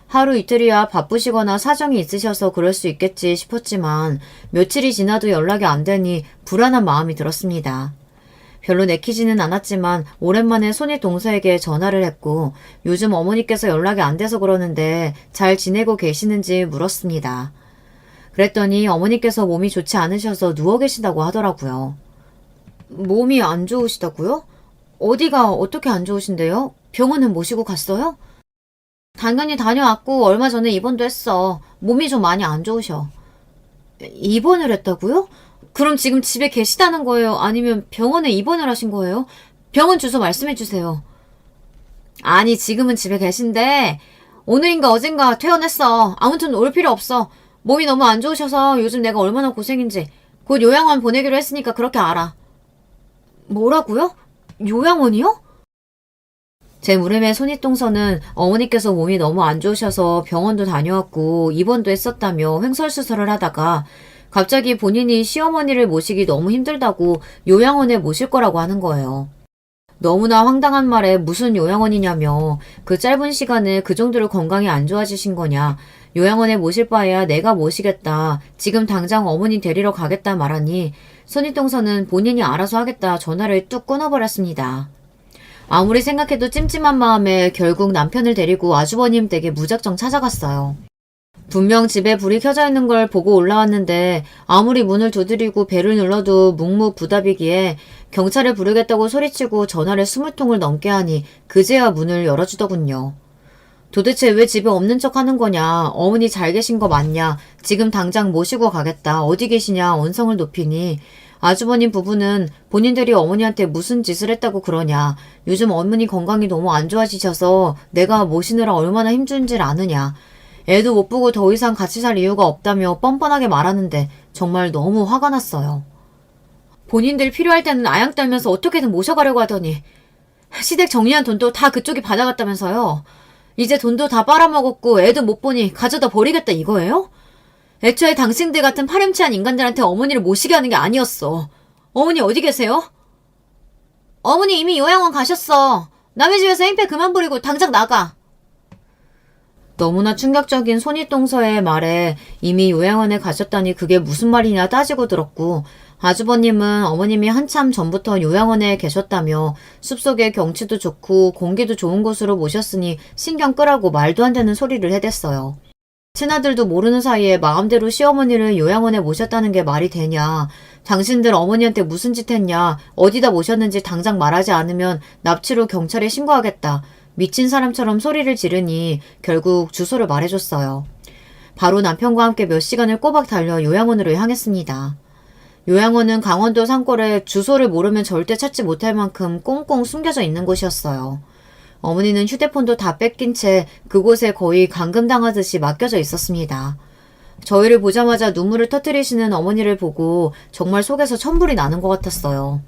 하루 이틀이야 바쁘시거나 사정이 있으셔서 그럴 수 있겠지 싶었지만 며칠이 지나도 연락이 안 되니 불안한 마음이 들었습니다. 별로 내키지는 않았지만 오랜만에 손이 동서에게 전화를 했고 요즘 어머니께서 연락이 안 돼서 그러는데 잘 지내고 계시는지 물었습니다. 그랬더니 어머니께서 몸이 좋지 않으셔서 누워 계시다고 하더라고요. 몸이 안 좋으시다고요? 어디가 어떻게 안 좋으신데요? 병원은 모시고 갔어요? 당연히 다녀왔고 얼마 전에 입원도 했어. 몸이 좀 많이 안 좋으셔. 입원을 했다고요? 그럼 지금 집에 계시다는 거예요? 아니면 병원에 입원을 하신 거예요? 병원 주소 말씀해 주세요. 아니 지금은 집에 계신데 오늘인가 어젠가 퇴원했어. 아무튼 올 필요 없어. 몸이 너무 안 좋으셔서 요즘 내가 얼마나 고생인지 곧 요양원 보내기로 했으니까 그렇게 알아. 뭐라고요? 요양원이요? 제 무릎의 손윗동서는 어머니께서 몸이 너무 안 좋으셔서 병원도 다녀왔고 입원도 했었다며 횡설수설을 하다가 갑자기 본인이 시어머니를 모시기 너무 힘들다고 요양원에 모실 거라고 하는 거예요. 너무나 황당한 말에 무슨 요양원이냐며 그 짧은 시간에 그 정도로 건강이 안 좋아지신 거냐. 요양원에 모실 바에야 내가 모시겠다. 지금 당장 어머니 데리러 가겠다 말하니 손윗동서는 본인이 알아서 하겠다 전화를 뚝 끊어버렸습니다. 아무리 생각해도 찜찜한 마음에 결국 남편을 데리고 아주버님 댁에 무작정 찾아갔어요. 분명 집에 불이 켜져 있는 걸 보고 올라왔는데 아무리 문을 두드리고 벨을 눌러도 묵묵부답이기에 경찰을 부르겠다고 소리치고 전화를 20통을 넘게 하니 그제야 문을 열어주더군요. 도대체 왜 집에 없는 척 하는 거냐? 어머니 잘 계신 거 맞냐? 지금 당장 모시고 가겠다. 어디 계시냐? 언성을 높이니 아주버님 부부는 본인들이 어머니한테 무슨 짓을 했다고 그러냐. 요즘 어머니 건강이 너무 안 좋아지셔서 내가 모시느라 얼마나 힘든지를 아느냐. 애도 못 보고 더 이상 같이 살 이유가 없다며 뻔뻔하게 말하는데 정말 너무 화가 났어요. 본인들 필요할 때는 아양 떨면서 어떻게든 모셔가려고 하더니 시댁 정리한 돈도 다 그쪽이 받아갔다면서요. 이제 돈도 다 빨아먹었고 애도 못 보니 가져다 버리겠다 이거예요? 애초에 당신들 같은 파렴치한 인간들한테 어머니를 모시게 하는 게 아니었어. 어머니 어디 계세요? 어머니 이미 요양원 가셨어. 남의 집에서 행패 그만 부리고 당장 나가. 너무나 충격적인 손윗동서의 말에 이미 요양원에 가셨다니 그게 무슨 말이냐 따지고 들었고 아주버님은 어머님이 한참 전부터 요양원에 계셨다며 숲속의 경치도 좋고 공기도 좋은 곳으로 모셨으니 신경 끄라고 말도 안 되는 소리를 해댔어요. 친아들도 모르는 사이에 마음대로 시어머니를 요양원에 모셨다는 게 말이 되냐. 당신들 어머니한테 무슨 짓 했냐. 어디다 모셨는지 당장 말하지 않으면 납치로 경찰에 신고하겠다. 미친 사람처럼 소리를 지르니 결국 주소를 말해줬어요. 바로 남편과 함께 몇 시간을 꼬박 달려 요양원으로 향했습니다. 요양원은 강원도 산골에 주소를 모르면 절대 찾지 못할 만큼 꽁꽁 숨겨져 있는 곳이었어요. 어머니는 휴대폰도 다 뺏긴 채 그곳에 거의 감금당하듯이 맡겨져 있었습니다. 저희를 보자마자 눈물을 터뜨리시는 어머니를 보고 정말 속에서 천불이 나는 것 같았어요.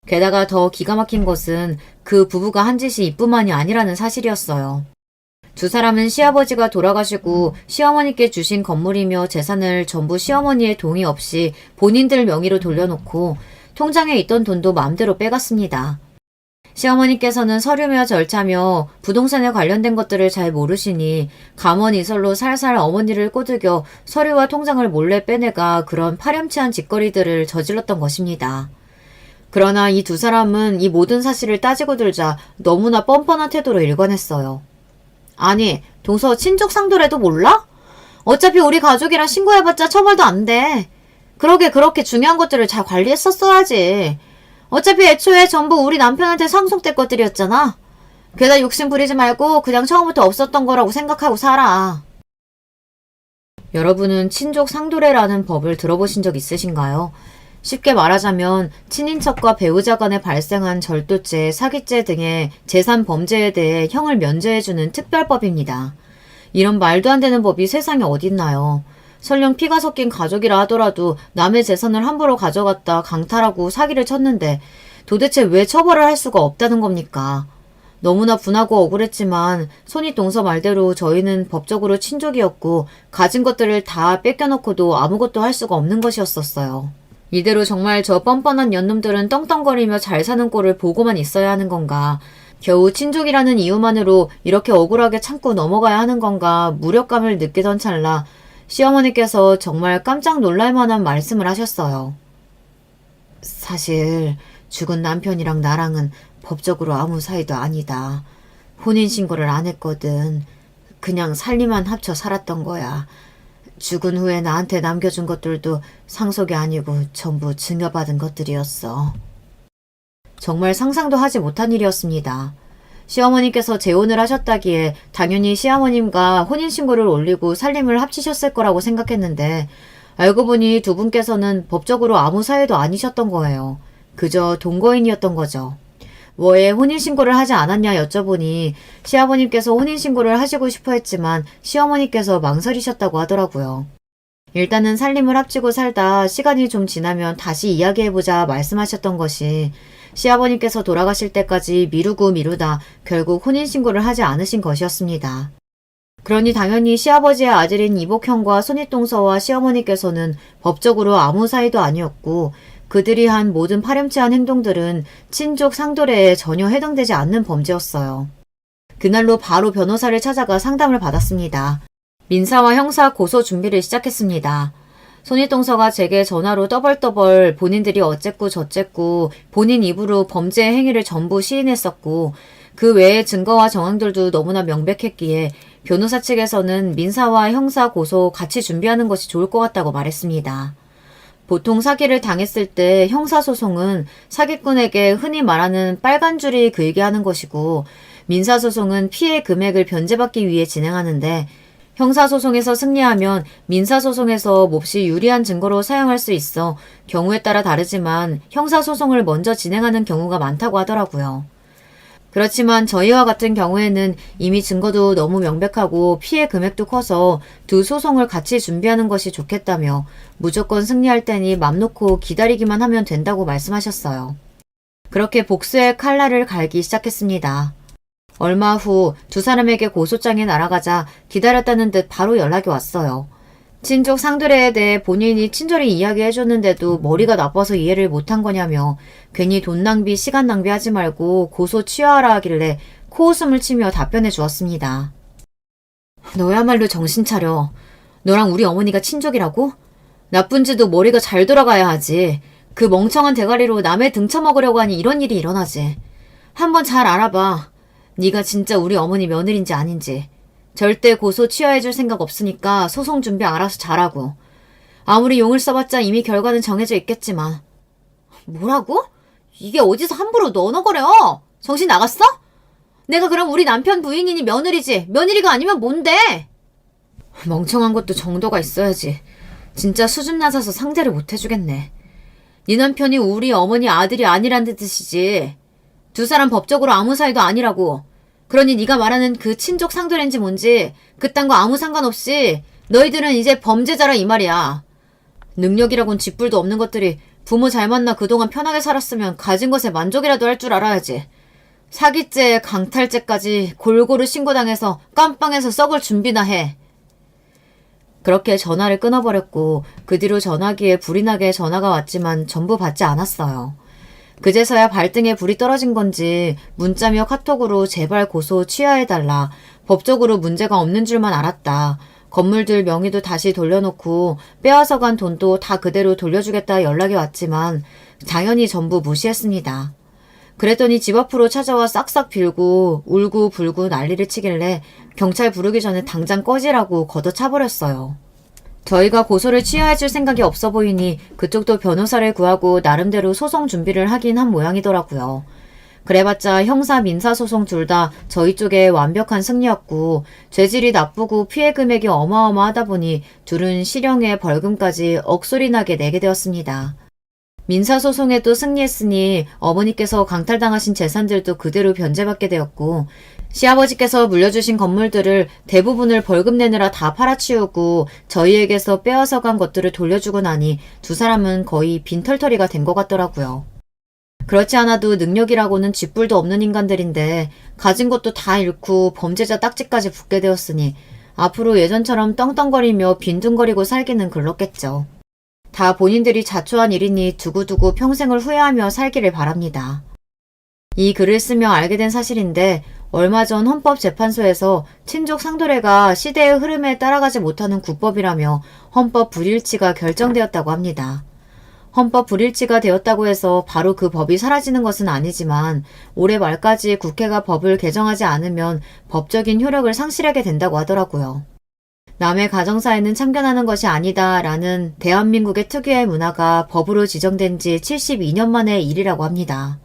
게다가 더 기가 막힌 것은 그 부부가 한 짓이 이뿐만이 아니라는 사실이었어요. 두 사람은 시아버지가 돌아가시고 시어머니께 주신 건물이며 재산을 전부 시어머니의 동의 없이 본인들 명의로 돌려놓고 통장에 있던 돈도 마음대로 빼갔습니다. 시어머니께서는 서류며 절차며 부동산에 관련된 것들을 잘 모르시니 감언이설로 살살 어머니를 꼬드겨 서류와 통장을 몰래 빼내가 그런 파렴치한 짓거리들을 저질렀던 것입니다. 그러나 이 두 사람은 이 모든 사실을 따지고 들자 너무나 뻔뻔한 태도로 일관했어요. 아니, 동서 친족 상도라도 몰라? 어차피 우리 가족이랑 신고해봤자 처벌도 안 돼. 그러게 그렇게 중요한 것들을 잘 관리했었어야지. 어차피 애초에 전부 우리 남편한테 상속될 것들이었잖아. 게다 욕심 부리지 말고 그냥 처음부터 없었던 거라고 생각하고 살아. 여러분은 친족 상도례라는 법을 들어보신 적 있으신가요? 쉽게 말하자면 친인척과 배우자 간에 발생한 절도죄, 사기죄 등의 재산 범죄에 대해 형을 면제해주는 특별법입니다. 이런 말도 안 되는 법이 세상에 어딨나요? 설령 피가 섞인 가족이라 하더라도 남의 재산을 함부로 가져갔다 강탈하고 사기를 쳤는데 도대체 왜 처벌을 할 수가 없다는 겁니까? 너무나 분하고 억울했지만 손윗동서 말대로 저희는 법적으로 친족이었고 가진 것들을 다 뺏겨놓고도 아무것도 할 수가 없는 것이었었어요. 이대로 정말 저 뻔뻔한 년놈들은 떵떵거리며 잘 사는 꼴을 보고만 있어야 하는 건가? 겨우 친족이라는 이유만으로 이렇게 억울하게 참고 넘어가야 하는 건가? 무력감을 느끼던 찰나 시어머니께서 정말 깜짝 놀랄 만한 말씀을 하셨어요. 사실 죽은 남편이랑 나랑은 법적으로 아무 사이도 아니다. 혼인신고를 안 했거든. 그냥 살림만 합쳐 살았던 거야. 죽은 후에 나한테 남겨준 것들도 상속이 아니고 전부 증여받은 것들이었어. 정말 상상도 하지 못한 일이었습니다. 시어머니께서 재혼을 하셨다기에 당연히 시어머님과 혼인신고를 올리고 살림을 합치셨을 거라고 생각했는데 알고 보니 두 분께서는 법적으로 아무 사이도 아니셨던 거예요. 그저 동거인이었던 거죠. 왜 혼인신고를 하지 않았냐 여쭤보니 시아버님께서 혼인신고를 하시고 싶어 했지만 시어머니께서 망설이셨다고 하더라고요. 일단은 살림을 합치고 살다 시간이 좀 지나면 다시 이야기해보자 말씀하셨던 것이 시아버님께서 돌아가실 때까지 미루고 미루다 결국 혼인신고를 하지 않으신 것이었습니다. 그러니 당연히 시아버지의 아들인 이복형과 손윗동서와 시어머니께서는 법적으로 아무 사이도 아니었고 그들이 한 모든 파렴치한 행동들은 친족 상도례에 전혀 해당되지 않는 범죄였어요. 그날로 바로 변호사를 찾아가 상담을 받았습니다. 민사와 형사 고소 준비를 시작했습니다. 손익동서가 제게 전화로 떠벌떠벌 본인들이 어쨌고 저쨌고 본인 입으로 범죄 행위를 전부 시인했었고 그 외의 증거와 정황들도 너무나 명백했기에 변호사 측에서는 민사와 형사 고소 같이 준비하는 것이 좋을 것 같다고 말했습니다. 보통 사기를 당했을 때 형사소송은 사기꾼에게 흔히 말하는 빨간 줄이 길게 하는 것이고 민사소송은 피해 금액을 변제받기 위해 진행하는데 형사소송에서 승리하면 민사소송에서 몹시 유리한 증거로 사용할 수 있어 경우에 따라 다르지만 형사소송을 먼저 진행하는 경우가 많다고 하더라고요. 그렇지만 저희와 같은 경우에는 이미 증거도 너무 명백하고 피해 금액도 커서 두 소송을 같이 준비하는 것이 좋겠다며 무조건 승리할 테니 맘 놓고 기다리기만 하면 된다고 말씀하셨어요. 그렇게 복수의 칼날을 갈기 시작했습니다. 얼마 후 두 사람에게 고소장이 날아가자 기다렸다는 듯 바로 연락이 왔어요. 친족 상두례에 대해 본인이 친절히 이야기해줬는데도 머리가 나빠서 이해를 못한 거냐며 괜히 돈 낭비 시간 낭비하지 말고 고소 취하하라 하길래 코웃음을 치며 답변해 주었습니다. 너야말로 정신 차려. 너랑 우리 어머니가 친족이라고? 나쁜 짓도 머리가 잘 돌아가야 하지. 그 멍청한 대가리로 남의 등쳐먹으려고 하니 이런 일이 일어나지. 한번 잘 알아봐. 네가 진짜 우리 어머니 며느리인지 아닌지. 절대 고소 취하해줄 생각 없으니까 소송 준비 알아서 잘하고. 아무리 용을 써봤자 이미 결과는 정해져 있겠지만. 뭐라고? 이게 어디서 함부로 너너거려? 정신 나갔어? 내가 그럼 우리 남편 부인이니 며느리지. 며느리가 아니면 뭔데? 멍청한 것도 정도가 있어야지. 진짜 수준 낮아서 상대를 못 해주겠네. 네 남편이 우리 어머니 아들이 아니란 뜻이지. 두 사람 법적으로 아무 사이도 아니라고. 그러니 네가 말하는 그 친족 상도인지 뭔지 그딴 거 아무 상관없이 너희들은 이제 범죄자라 이 말이야. 능력이라곤 쥐뿔도 없는 것들이 부모 잘 만나 그동안 편하게 살았으면 가진 것에 만족이라도 할 줄 알아야지. 사기죄, 강탈죄까지 골고루 신고당해서 깜빵에서 썩을 준비나 해. 그렇게 전화를 끊어버렸고 그 뒤로 전화기에 불이 나게 전화가 왔지만 전부 받지 않았어요. 그제서야 발등에 불이 떨어진 건지 문자며 카톡으로 제발 고소 취하해달라. 법적으로 문제가 없는 줄만 알았다. 건물들 명의도 다시 돌려놓고 빼앗아간 돈도 다 그대로 돌려주겠다 연락이 왔지만 당연히 전부 무시했습니다. 그랬더니 집 앞으로 찾아와 싹싹 빌고 울고 불고 난리를 치길래 경찰 부르기 전에 당장 꺼지라고 걷어차버렸어요. 저희가 고소를 취하해줄 생각이 없어 보이니 그쪽도 변호사를 구하고 나름대로 소송 준비를 하긴 한 모양이더라고요. 그래봤자 형사 민사소송 둘 다 저희 쪽에 완벽한 승리였고 죄질이 나쁘고 피해 금액이 어마어마하다 보니 둘은 실형에 벌금까지 억소리 나게 내게 되었습니다. 민사소송에도 승리했으니 어머니께서 강탈당하신 재산들도 그대로 변제받게 되었고 시아버지께서 물려주신 건물들을 대부분을 벌금 내느라 다 팔아치우고 저희에게서 빼앗아간 것들을 돌려주고 나니 두 사람은 거의 빈털터리가 된 것 같더라고요. 그렇지 않아도 능력이라고는 쥐뿔도 없는 인간들인데 가진 것도 다 잃고 범죄자 딱지까지 붙게 되었으니 앞으로 예전처럼 떵떵거리며 빈둥거리고 살기는 글렀겠죠. 다 본인들이 자초한 일이니 두고두고 평생을 후회하며 살기를 바랍니다. 이 글을 쓰며 알게 된 사실인데 얼마 전 헌법재판소에서 친족 상도례가 시대의 흐름에 따라가지 못하는 국법이라며 헌법 불일치가 결정되었다고 합니다. 헌법 불일치가 되었다고 해서 바로 그 법이 사라지는 것은 아니지만 올해 말까지 국회가 법을 개정하지 않으면 법적인 효력을 상실하게 된다고 하더라고요. 남의 가정사에는 참견하는 것이 아니다라는 대한민국의 특유의 문화가 법으로 지정된 지 72년 만의 일이라고 합니다.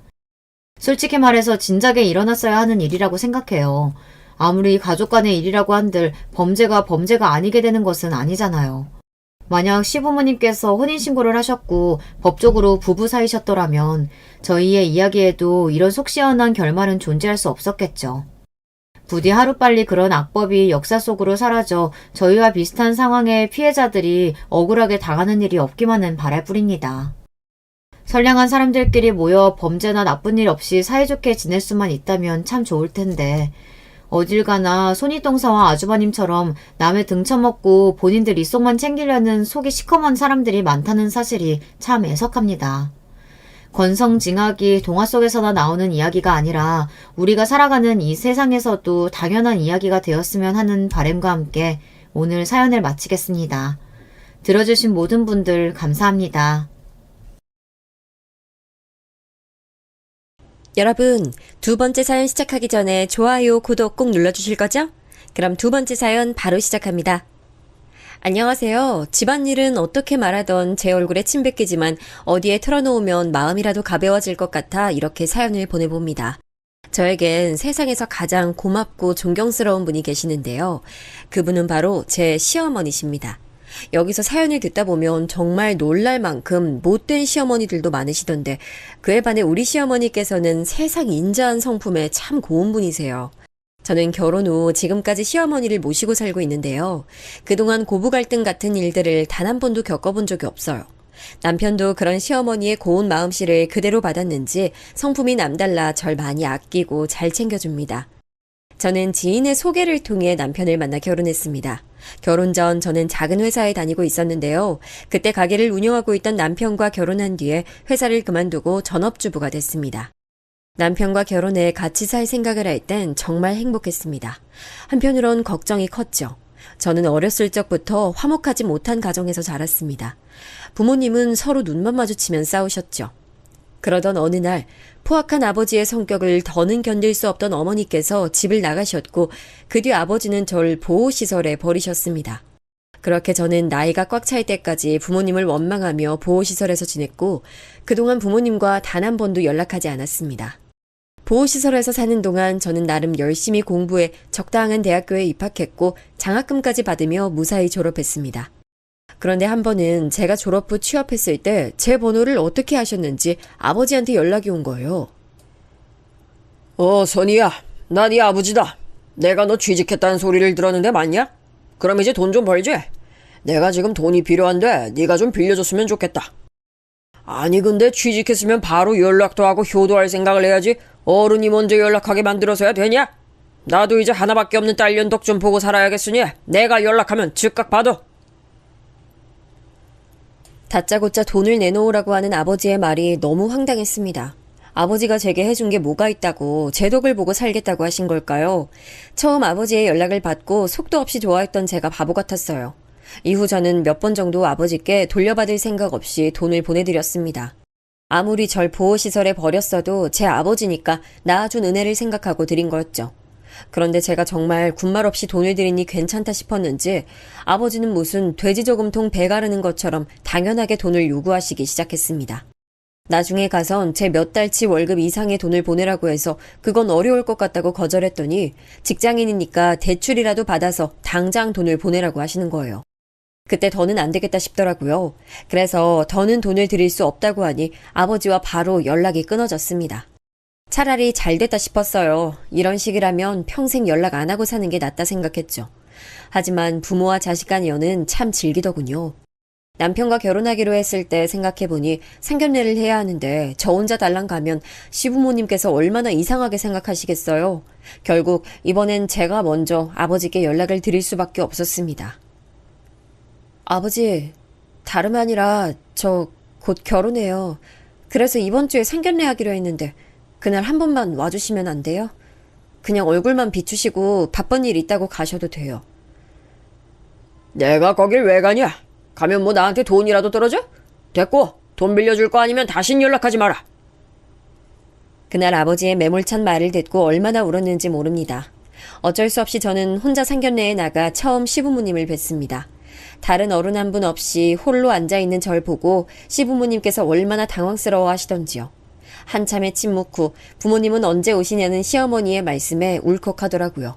솔직히 말해서 진작에 일어났어야 하는 일이라고 생각해요. 아무리 가족 간의 일이라고 한들 범죄가 아니게 되는 것은 아니잖아요. 만약 시부모님께서 혼인신고를 하셨고 법적으로 부부 사이셨더라면 저희의 이야기에도 이런 속 시원한 결말은 존재할 수 없었겠죠. 부디 하루빨리 그런 악법이 역사 속으로 사라져 저희와 비슷한 상황의 피해자들이 억울하게 당하는 일이 없기만은 바랄 뿐입니다. 선량한 사람들끼리 모여 범죄나 나쁜 일 없이 사이좋게 지낼 수만 있다면 참 좋을 텐데 어딜 가나 손이동서와 아주버님처럼 남의 등쳐먹고 본인들 이속만 챙기려는 속이 시커먼 사람들이 많다는 사실이 참 애석합니다. 권성징악이 동화 속에서나 나오는 이야기가 아니라 우리가 살아가는 이 세상에서도 당연한 이야기가 되었으면 하는 바람과 함께 오늘 사연을 마치겠습니다. 들어주신 모든 분들 감사합니다. 여러분, 두 번째 사연 시작하기 전에 좋아요, 구독 꼭 눌러주실 거죠? 그럼 두 번째 사연 바로 시작합니다. 안녕하세요. 집안일은 어떻게 말하던 제 얼굴에 침 뱉기지만 어디에 틀어놓으면 마음이라도 가벼워질 것 같아 이렇게 사연을 보내봅니다. 저에겐 세상에서 가장 고맙고 존경스러운 분이 계시는데요. 그분은 바로 제 시어머니십니다. 여기서 사연을 듣다 보면 정말 놀랄 만큼 못된 시어머니들도 많으시던데 그에 반해 우리 시어머니께서는 세상 인자한 성품에 참 고운 분이세요. 저는 결혼 후 지금까지 시어머니를 모시고 살고 있는데요. 그동안 고부 갈등 같은 일들을 단 한 번도 겪어본 적이 없어요. 남편도 그런 시어머니의 고운 마음씨를 그대로 받았는지 성품이 남달라 절 많이 아끼고 잘 챙겨줍니다. 저는 지인의 소개를 통해 남편을 만나 결혼했습니다. 결혼 전 저는 작은 회사에 다니고 있었는데요. 그때 가게를 운영하고 있던 남편과 결혼한 뒤에 회사를 그만두고 전업주부가 됐습니다. 남편과 결혼해 같이 살 생각을 할 땐 정말 행복했습니다. 한편으론 걱정이 컸죠. 저는 어렸을 적부터 화목하지 못한 가정에서 자랐습니다. 부모님은 서로 눈만 마주치면 싸우셨죠. 그러던 어느 날 포악한 아버지의 성격을 더는 견딜 수 없던 어머니께서 집을 나가셨고 그 뒤 아버지는 절 보호시설에 버리셨습니다. 그렇게 저는 나이가 꽉 찰 때까지 부모님을 원망하며 보호시설에서 지냈고 그동안 부모님과 단 한 번도 연락하지 않았습니다. 보호시설에서 사는 동안 저는 나름 열심히 공부해 적당한 대학교에 입학했고 장학금까지 받으며 무사히 졸업했습니다. 그런데 한 번은 제가 졸업 후 취업했을 때 제 번호를 어떻게 하셨는지 아버지한테 연락이 온 거예요. 선이야. 나 네 아버지다. 내가 너 취직했다는 소리를 들었는데 맞냐? 그럼 이제 돈 좀 벌지? 내가 지금 돈이 필요한데 네가 좀 빌려줬으면 좋겠다. 아니 근데 취직했으면 바로 연락도 하고 효도할 생각을 해야지 어른이 먼저 연락하게 만들어서야 되냐? 나도 이제 하나밖에 없는 딸 연덕 좀 보고 살아야겠으니 내가 연락하면 즉각 받아. 다짜고짜 돈을 내놓으라고 하는 아버지의 말이 너무 황당했습니다. 아버지가 제게 해준 게 뭐가 있다고 제 덕을 보고 살겠다고 하신 걸까요? 처음 아버지의 연락을 받고 속도 없이 좋아했던 제가 바보 같았어요. 이후 저는 몇 번 정도 아버지께 돌려받을 생각 없이 돈을 보내드렸습니다. 아무리 절 보호시설에 버렸어도 제 아버지니까 낳아준 은혜를 생각하고 드린 거였죠. 그런데 제가 정말 군말 없이 돈을 드리니 괜찮다 싶었는지 아버지는 무슨 돼지저금통 배 가르는 것처럼 당연하게 돈을 요구하시기 시작했습니다. 나중에 가선 제 몇 달치 월급 이상의 돈을 보내라고 해서 그건 어려울 것 같다고 거절했더니 직장인이니까 대출이라도 받아서 당장 돈을 보내라고 하시는 거예요. 그때 더는 안 되겠다 싶더라고요. 그래서 더는 돈을 드릴 수 없다고 하니 아버지와 바로 연락이 끊어졌습니다. 차라리 잘 됐다 싶었어요. 이런 식이라면 평생 연락 안 하고 사는 게 낫다 생각했죠. 하지만 부모와 자식 간 연은 참 질기더군요. 남편과 결혼하기로 했을 때 생각해보니 상견례를 해야 하는데 저 혼자 달랑 가면 시부모님께서 얼마나 이상하게 생각하시겠어요. 결국 이번엔 제가 먼저 아버지께 연락을 드릴 수밖에 없었습니다. 아버지, 다름 아니라 저 곧 결혼해요. 그래서 이번 주에 상견례 하기로 했는데 그날 한 번만 와주시면 안 돼요? 그냥 얼굴만 비추시고 바쁜 일 있다고 가셔도 돼요. 내가 거길 왜 가냐? 가면 뭐 나한테 돈이라도 떨어져? 됐고 돈 빌려줄 거 아니면 다신 연락하지 마라. 그날 아버지의 매몰찬 말을 듣고 얼마나 울었는지 모릅니다. 어쩔 수 없이 저는 혼자 상견례에 나가 처음 시부모님을 뵀습니다. 다른 어른 한 분 없이 홀로 앉아있는 절 보고 시부모님께서 얼마나 당황스러워 하시던지요. 한참의 침묵 후 부모님은 언제 오시냐는 시어머니의 말씀에 울컥하더라고요.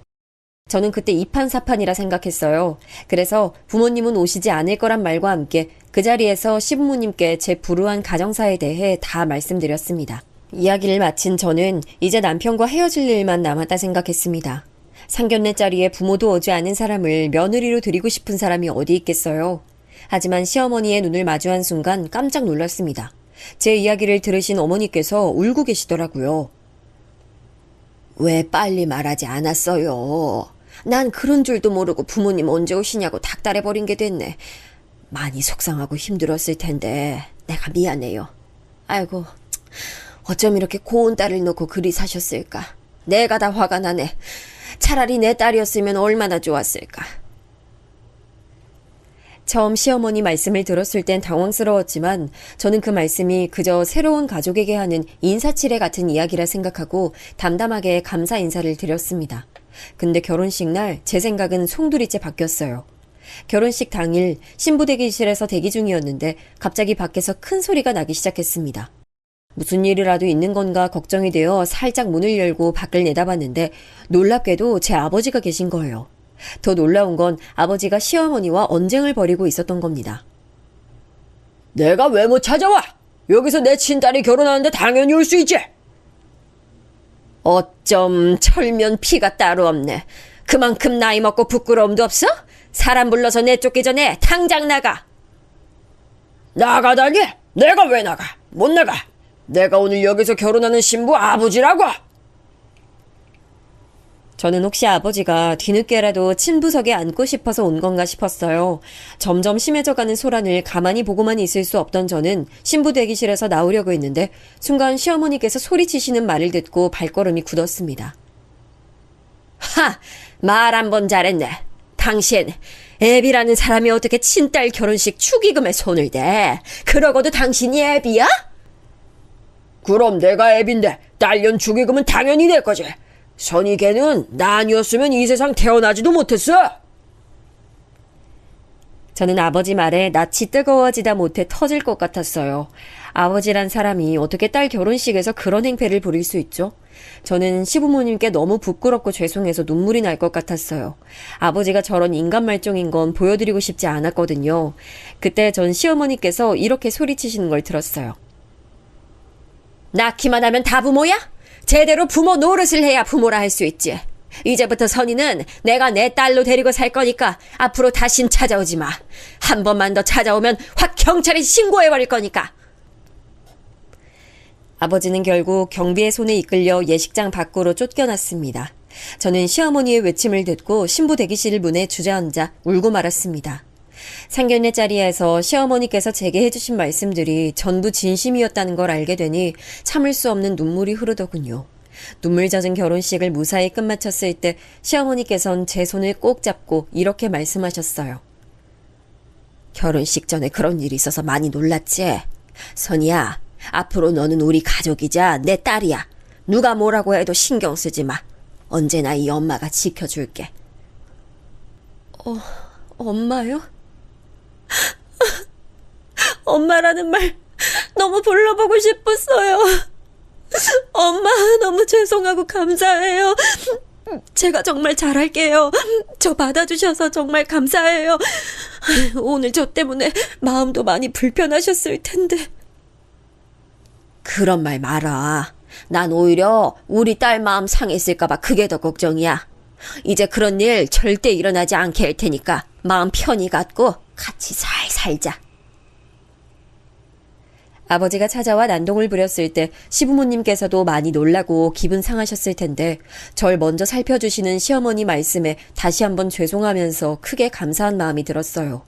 저는 그때 이판사판이라 생각했어요. 그래서 부모님은 오시지 않을 거란 말과 함께 그 자리에서 시부모님께 제 불우한 가정사에 대해 다 말씀드렸습니다. 이야기를 마친 저는 이제 남편과 헤어질 일만 남았다 생각했습니다. 상견례 자리에 부모도 오지 않은 사람을 며느리로 드리고 싶은 사람이 어디 있겠어요. 하지만 시어머니의 눈을 마주한 순간 깜짝 놀랐습니다. 제 이야기를 들으신 어머니께서 울고 계시더라고요. 왜 빨리 말하지 않았어요? 난 그런 줄도 모르고 부모님 언제 오시냐고 닥달해버린 게 됐네. 많이 속상하고 힘들었을 텐데 내가 미안해요. 아이고, 어쩜 이렇게 고운 딸을 놓고 그리 사셨을까. 내가 다 화가 나네. 차라리 내 딸이었으면 얼마나 좋았을까. 처음 시어머니 말씀을 들었을 땐 당황스러웠지만 저는 그 말씀이 그저 새로운 가족에게 하는 인사치레 같은 이야기라 생각하고 담담하게 감사 인사를 드렸습니다. 근데 결혼식 날 제 생각은 송두리째 바뀌었어요. 결혼식 당일 신부 대기실에서 대기 중이었는데 갑자기 밖에서 큰 소리가 나기 시작했습니다. 무슨 일이라도 있는 건가 걱정이 되어 살짝 문을 열고 밖을 내다봤는데 놀랍게도 제 아버지가 계신 거예요. 더 놀라운 건 아버지가 시어머니와 언쟁을 벌이고 있었던 겁니다. 내가 왜 못 찾아와? 여기서 내 친딸이 결혼하는데 당연히 올 수 있지. 어쩜 철면 피가 따로 없네. 그만큼 나이 먹고 부끄러움도 없어? 사람 불러서 내쫓기 전에 당장 나가. 나가다니? 내가 왜 나가? 못 나가. 내가 오늘 여기서 결혼하는 신부 아버지라고. 저는 혹시 아버지가 뒤늦게라도 친부석에 앉고 싶어서 온 건가 싶었어요. 점점 심해져가는 소란을 가만히 보고만 있을 수 없던 저는 신부 대기실에서 나오려고 했는데 순간 시어머니께서 소리치시는 말을 듣고 발걸음이 굳었습니다. 하! 말 한 번 잘했네. 당신, 애비라는 사람이 어떻게 친딸 결혼식 축의금에 손을 대? 그러고도 당신이 애비야? 그럼 내가 애빈데 딸년 축의금은 당연히 낼 거지. 선희 걔는 나 아니었으면 이 세상 태어나지도 못했어. 저는 아버지 말에 낯이 뜨거워지다 못해 터질 것 같았어요. 아버지란 사람이 어떻게 딸 결혼식에서 그런 행패를 부릴 수 있죠? 저는 시부모님께 너무 부끄럽고 죄송해서 눈물이 날 것 같았어요. 아버지가 저런 인간 말종인 건 보여드리고 싶지 않았거든요. 그때 전 시어머니께서 이렇게 소리치시는 걸 들었어요. 낳기만 하면 다 부모야? 제대로 부모 노릇을 해야 부모라 할 수 있지. 이제부터 선이는 내가 내 딸로 데리고 살 거니까 앞으로 다신 찾아오지 마. 한 번만 더 찾아오면 확 경찰에 신고해버릴 거니까. 아버지는 결국 경비의 손에 이끌려 예식장 밖으로 쫓겨났습니다. 저는 시어머니의 외침을 듣고 신부 대기실 문에 주저앉아 울고 말았습니다. 상견례 자리에서 시어머니께서 제게 해주신 말씀들이 전부 진심이었다는 걸 알게 되니 참을 수 없는 눈물이 흐르더군요. 눈물 젖은 결혼식을 무사히 끝마쳤을 때 시어머니께선 제 손을 꼭 잡고 이렇게 말씀하셨어요. 결혼식 전에 그런 일이 있어서 많이 놀랐지? 선이야, 앞으로 너는 우리 가족이자 내 딸이야. 누가 뭐라고 해도 신경 쓰지 마. 언제나 이 엄마가 지켜줄게. 엄마요? 엄마라는 말 너무 불러보고 싶었어요. 엄마 너무 죄송하고 감사해요. 제가 정말 잘할게요. 저 받아주셔서 정말 감사해요. 오늘 저 때문에 마음도 많이 불편하셨을 텐데. 그런 말 마라. 난 오히려 우리 딸 마음 상했을까봐 그게 더 걱정이야. 이제 그런 일 절대 일어나지 않게 할 테니까 마음 편히 갖고 같이 잘 살자. 아버지가 찾아와 난동을 부렸을 때 시부모님께서도 많이 놀라고 기분 상하셨을 텐데 절 먼저 살펴주시는 시어머니 말씀에 다시 한번 죄송하면서 크게 감사한 마음이 들었어요.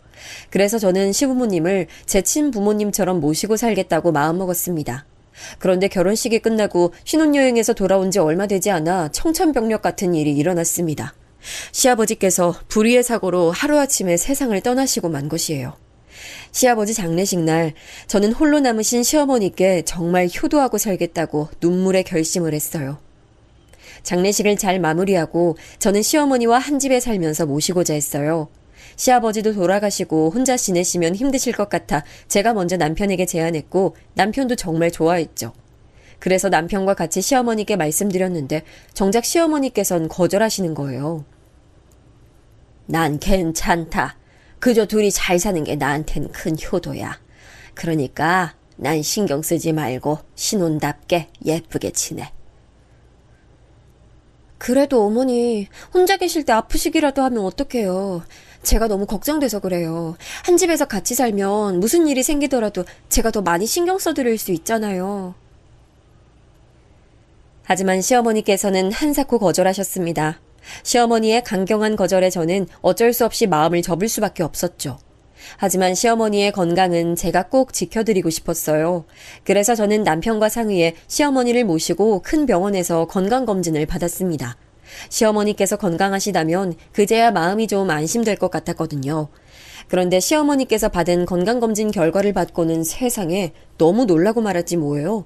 그래서 저는 시부모님을 제 친부모님처럼 모시고 살겠다고 마음먹었습니다. 그런데 결혼식이 끝나고 신혼여행에서 돌아온 지 얼마 되지 않아 청천벽력 같은 일이 일어났습니다. 시아버지께서 불의의 사고로 하루아침에 세상을 떠나시고 만 것이에요. 시아버지 장례식 날 저는 홀로 남으신 시어머니께 정말 효도하고 살겠다고 눈물의 결심을 했어요. 장례식을 잘 마무리하고 저는 시어머니와 한 집에 살면서 모시고자 했어요. 시아버지도 돌아가시고 혼자 지내시면 힘드실 것 같아 제가 먼저 남편에게 제안했고 남편도 정말 좋아했죠. 그래서 남편과 같이 시어머니께 말씀드렸는데 정작 시어머니께선 거절하시는 거예요. 난 괜찮다. 그저 둘이 잘 사는 게 나한텐 큰 효도야. 그러니까 난 신경 쓰지 말고 신혼답게 예쁘게 지내. 그래도 어머니 혼자 계실 때 아프시기라도 하면 어떡해요. 제가 너무 걱정돼서 그래요. 한 집에서 같이 살면 무슨 일이 생기더라도 제가 더 많이 신경 써드릴 수 있잖아요. 하지만 시어머니께서는 한사코 거절하셨습니다. 시어머니의 강경한 거절에 저는 어쩔 수 없이 마음을 접을 수밖에 없었죠. 하지만 시어머니의 건강은 제가 꼭 지켜드리고 싶었어요. 그래서 저는 남편과 상의해 시어머니를 모시고 큰 병원에서 건강검진을 받았습니다. 시어머니께서 건강하시다면 그제야 마음이 좀 안심될 것 같았거든요. 그런데 시어머니께서 받은 건강검진 결과를 받고는 세상에 너무 놀라고 말았지 뭐예요.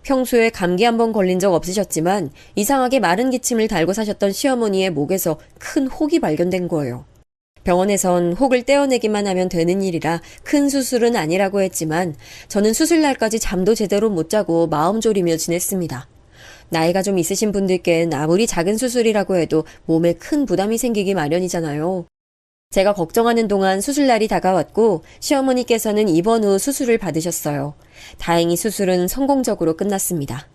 평소에 감기 한 번 걸린 적 없으셨지만 이상하게 마른 기침을 달고 사셨던 시어머니의 목에서 큰 혹이 발견된 거예요. 병원에선 혹을 떼어내기만 하면 되는 일이라 큰 수술은 아니라고 했지만 저는 수술날까지 잠도 제대로 못 자고 마음 졸이며 지냈습니다. 나이가 좀 있으신 분들께는 아무리 작은 수술이라고 해도 몸에 큰 부담이 생기기 마련이잖아요. 제가 걱정하는 동안 수술날이 다가왔고 시어머니께서는 입원 후 수술을 받으셨어요. 다행히 수술은 성공적으로 끝났습니다.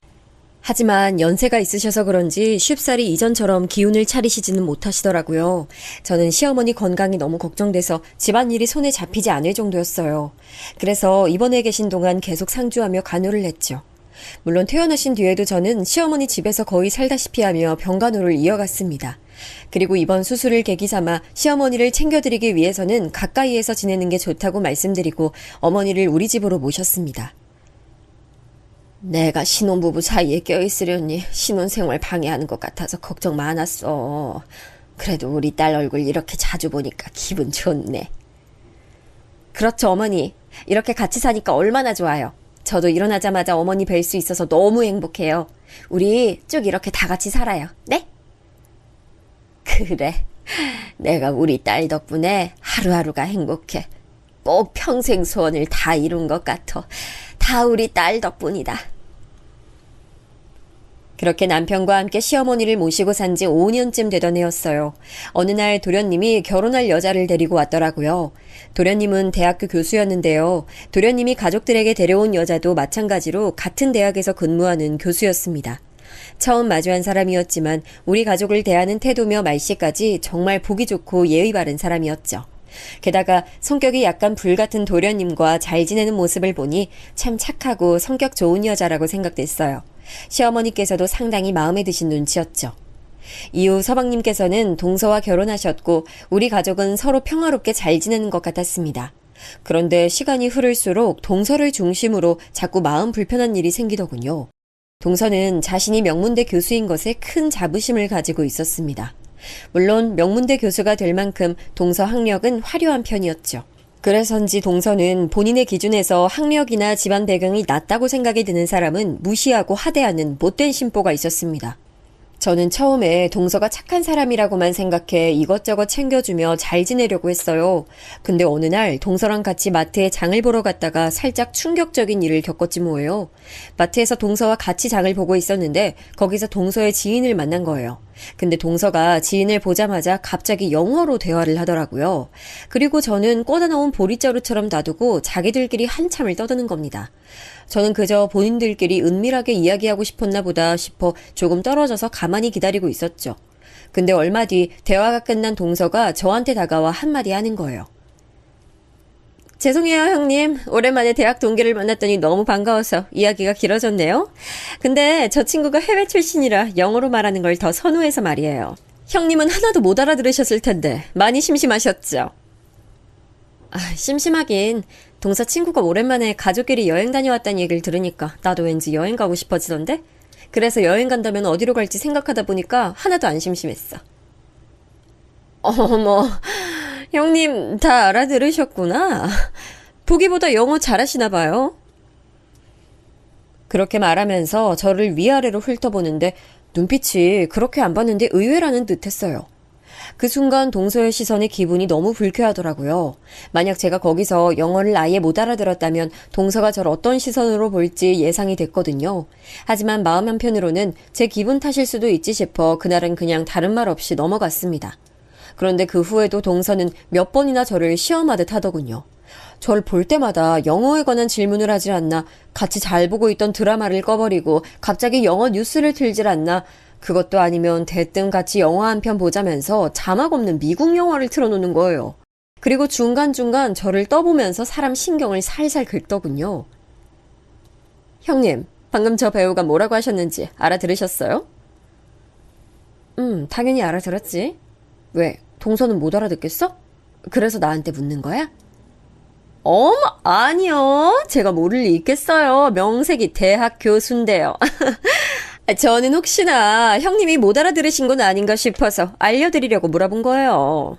하지만 연세가 있으셔서 그런지 쉽사리 이전처럼 기운을 차리시지는 못하시더라고요. 저는 시어머니 건강이 너무 걱정돼서 집안일이 손에 잡히지 않을 정도였어요. 그래서 입원해 계신 동안 계속 상주하며 간호를 했죠. 물론 퇴원하신 뒤에도 저는 시어머니 집에서 거의 살다시피 하며 병간호를 이어갔습니다. 그리고 이번 수술을 계기 삼아 시어머니를 챙겨드리기 위해서는 가까이에서 지내는 게 좋다고 말씀드리고 어머니를 우리 집으로 모셨습니다. 내가 신혼부부 사이에 껴있으려니 신혼생활 방해하는 것 같아서 걱정 많았어. 그래도 우리 딸 얼굴 이렇게 자주 보니까 기분 좋네. 그렇죠, 어머니. 이렇게 같이 사니까 얼마나 좋아요. 저도 일어나자마자 어머니 뵐 수 있어서 너무 행복해요. 우리 쭉 이렇게 다 같이 살아요. 네? 그래. 내가 우리 딸 덕분에 하루하루가 행복해. 꼭 평생 소원을 다 이룬 것 같아. 다 우리 딸 덕분이다. 그렇게 남편과 함께 시어머니를 모시고 산 지 5년쯤 되던 해였어요. 어느 날 도련님이 결혼할 여자를 데리고 왔더라고요. 도련님은 대학교 교수였는데요. 도련님이 가족들에게 데려온 여자도 마찬가지로 같은 대학에서 근무하는 교수였습니다. 처음 마주한 사람이었지만 우리 가족을 대하는 태도며 말씨까지 정말 보기 좋고 예의 바른 사람이었죠. 게다가 성격이 약간 불같은 도련님과 잘 지내는 모습을 보니 참 착하고 성격 좋은 여자라고 생각됐어요. 시어머니께서도 상당히 마음에 드신 눈치였죠. 이후 서방님께서는 동서와 결혼하셨고 우리 가족은 서로 평화롭게 잘 지내는 것 같았습니다. 그런데 시간이 흐를수록 동서를 중심으로 자꾸 마음 불편한 일이 생기더군요. 동서는 자신이 명문대 교수인 것에 큰 자부심을 가지고 있었습니다. 물론 명문대 교수가 될 만큼 동서 학력은 화려한 편이었죠. 그래서인지 동서는 본인의 기준에서 학력이나 집안 배경이 낮다고 생각이 드는 사람은 무시하고 하대하는 못된 심보가 있었습니다. 저는 처음에 동서가 착한 사람이라고만 생각해 이것저것 챙겨주며 잘 지내려고 했어요. 근데 어느 날 동서랑 같이 마트에 장을 보러 갔다가 살짝 충격적인 일을 겪었지 뭐예요. 마트에서 동서와 같이 장을 보고 있었는데 거기서 동서의 지인을 만난 거예요. 근데 동서가 지인을 보자마자 갑자기 영어로 대화를 하더라고요. 그리고 저는 꽂아 놓은 보릿자루처럼 놔두고 자기들끼리 한참을 떠드는 겁니다. 저는 그저 본인들끼리 은밀하게 이야기하고 싶었나 보다 싶어 조금 떨어져서 가만히 기다리고 있었죠. 근데 얼마 뒤 대화가 끝난 동서가 저한테 다가와 한마디 하는 거예요. 죄송해요, 형님. 오랜만에 대학 동기를 만났더니 너무 반가워서 이야기가 길어졌네요. 근데 저 친구가 해외 출신이라 영어로 말하는 걸 더 선호해서 말이에요. 형님은 하나도 못 알아들으셨을 텐데 많이 심심하셨죠? 심심하긴. 동서 친구가 오랜만에 가족끼리 여행 다녀왔다는 얘기를 들으니까 나도 왠지 여행 가고 싶어지던데? 그래서 여행 간다면 어디로 갈지 생각하다 보니까 하나도 안 심심했어. 어머, 형님 다 알아들으셨구나. 보기보다 영어 잘하시나 봐요. 그렇게 말하면서 저를 위아래로 훑어보는데 눈빛이 그렇게 안 봤는데 의외라는 듯 했어요. 그 순간 동서의 시선에 기분이 너무 불쾌하더라고요. 만약 제가 거기서 영어를 아예 못 알아들었다면 동서가 저를 어떤 시선으로 볼지 예상이 됐거든요. 하지만 마음 한편으로는 제 기분 탓일 수도 있지 싶어 그날은 그냥 다른 말 없이 넘어갔습니다. 그런데 그 후에도 동서는 몇 번이나 저를 시험하듯 하더군요. 저를 볼 때마다 영어에 관한 질문을 하질 않나, 같이 잘 보고 있던 드라마를 꺼버리고 갑자기 영어 뉴스를 틀질 않나, 그것도 아니면 대뜸 같이 영화 한 편 보자면서 자막 없는 미국 영화를 틀어놓는 거예요. 그리고 중간중간 저를 떠보면서 사람 신경을 살살 긁더군요. 형님, 방금 저 배우가 뭐라고 하셨는지 알아들으셨어요? 당연히 알아들었지. 왜, 동서는 못 알아듣겠어? 그래서 나한테 묻는 거야? 어머, 아니요. 제가 모를 리 있겠어요. 명색이 대학 교수인데요. 저는 혹시나 형님이 못 알아들으신 건 아닌가 싶어서 알려드리려고 물어본 거예요.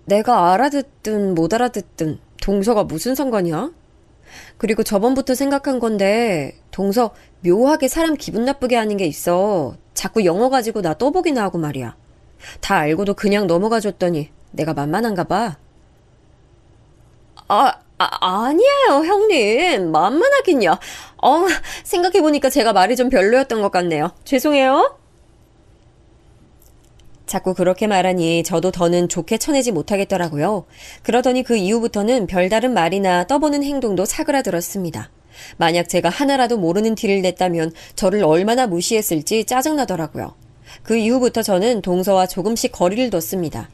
내가 알아듣든 못 알아듣든 동서가 무슨 상관이야? 그리고 저번부터 생각한 건데 동서 묘하게 사람 기분 나쁘게 하는 게 있어. 자꾸 영어 가지고 나 떠보기나 하고 말이야. 다 알고도 그냥 넘어가 줬더니 내가 만만한가 봐. 아니에요, 형님. 만만하긴요. 생각해보니까 제가 말이 좀 별로였던 것 같네요. 죄송해요. 자꾸 그렇게 말하니 저도 더는 좋게 쳐내지 못하겠더라고요. 그러더니 그 이후부터는 별다른 말이나 떠보는 행동도 사그라들었습니다. 만약 제가 하나라도 모르는 티를 냈다면 저를 얼마나 무시했을지 짜증나더라고요. 그 이후부터 저는 동서와 조금씩 거리를 뒀습니다.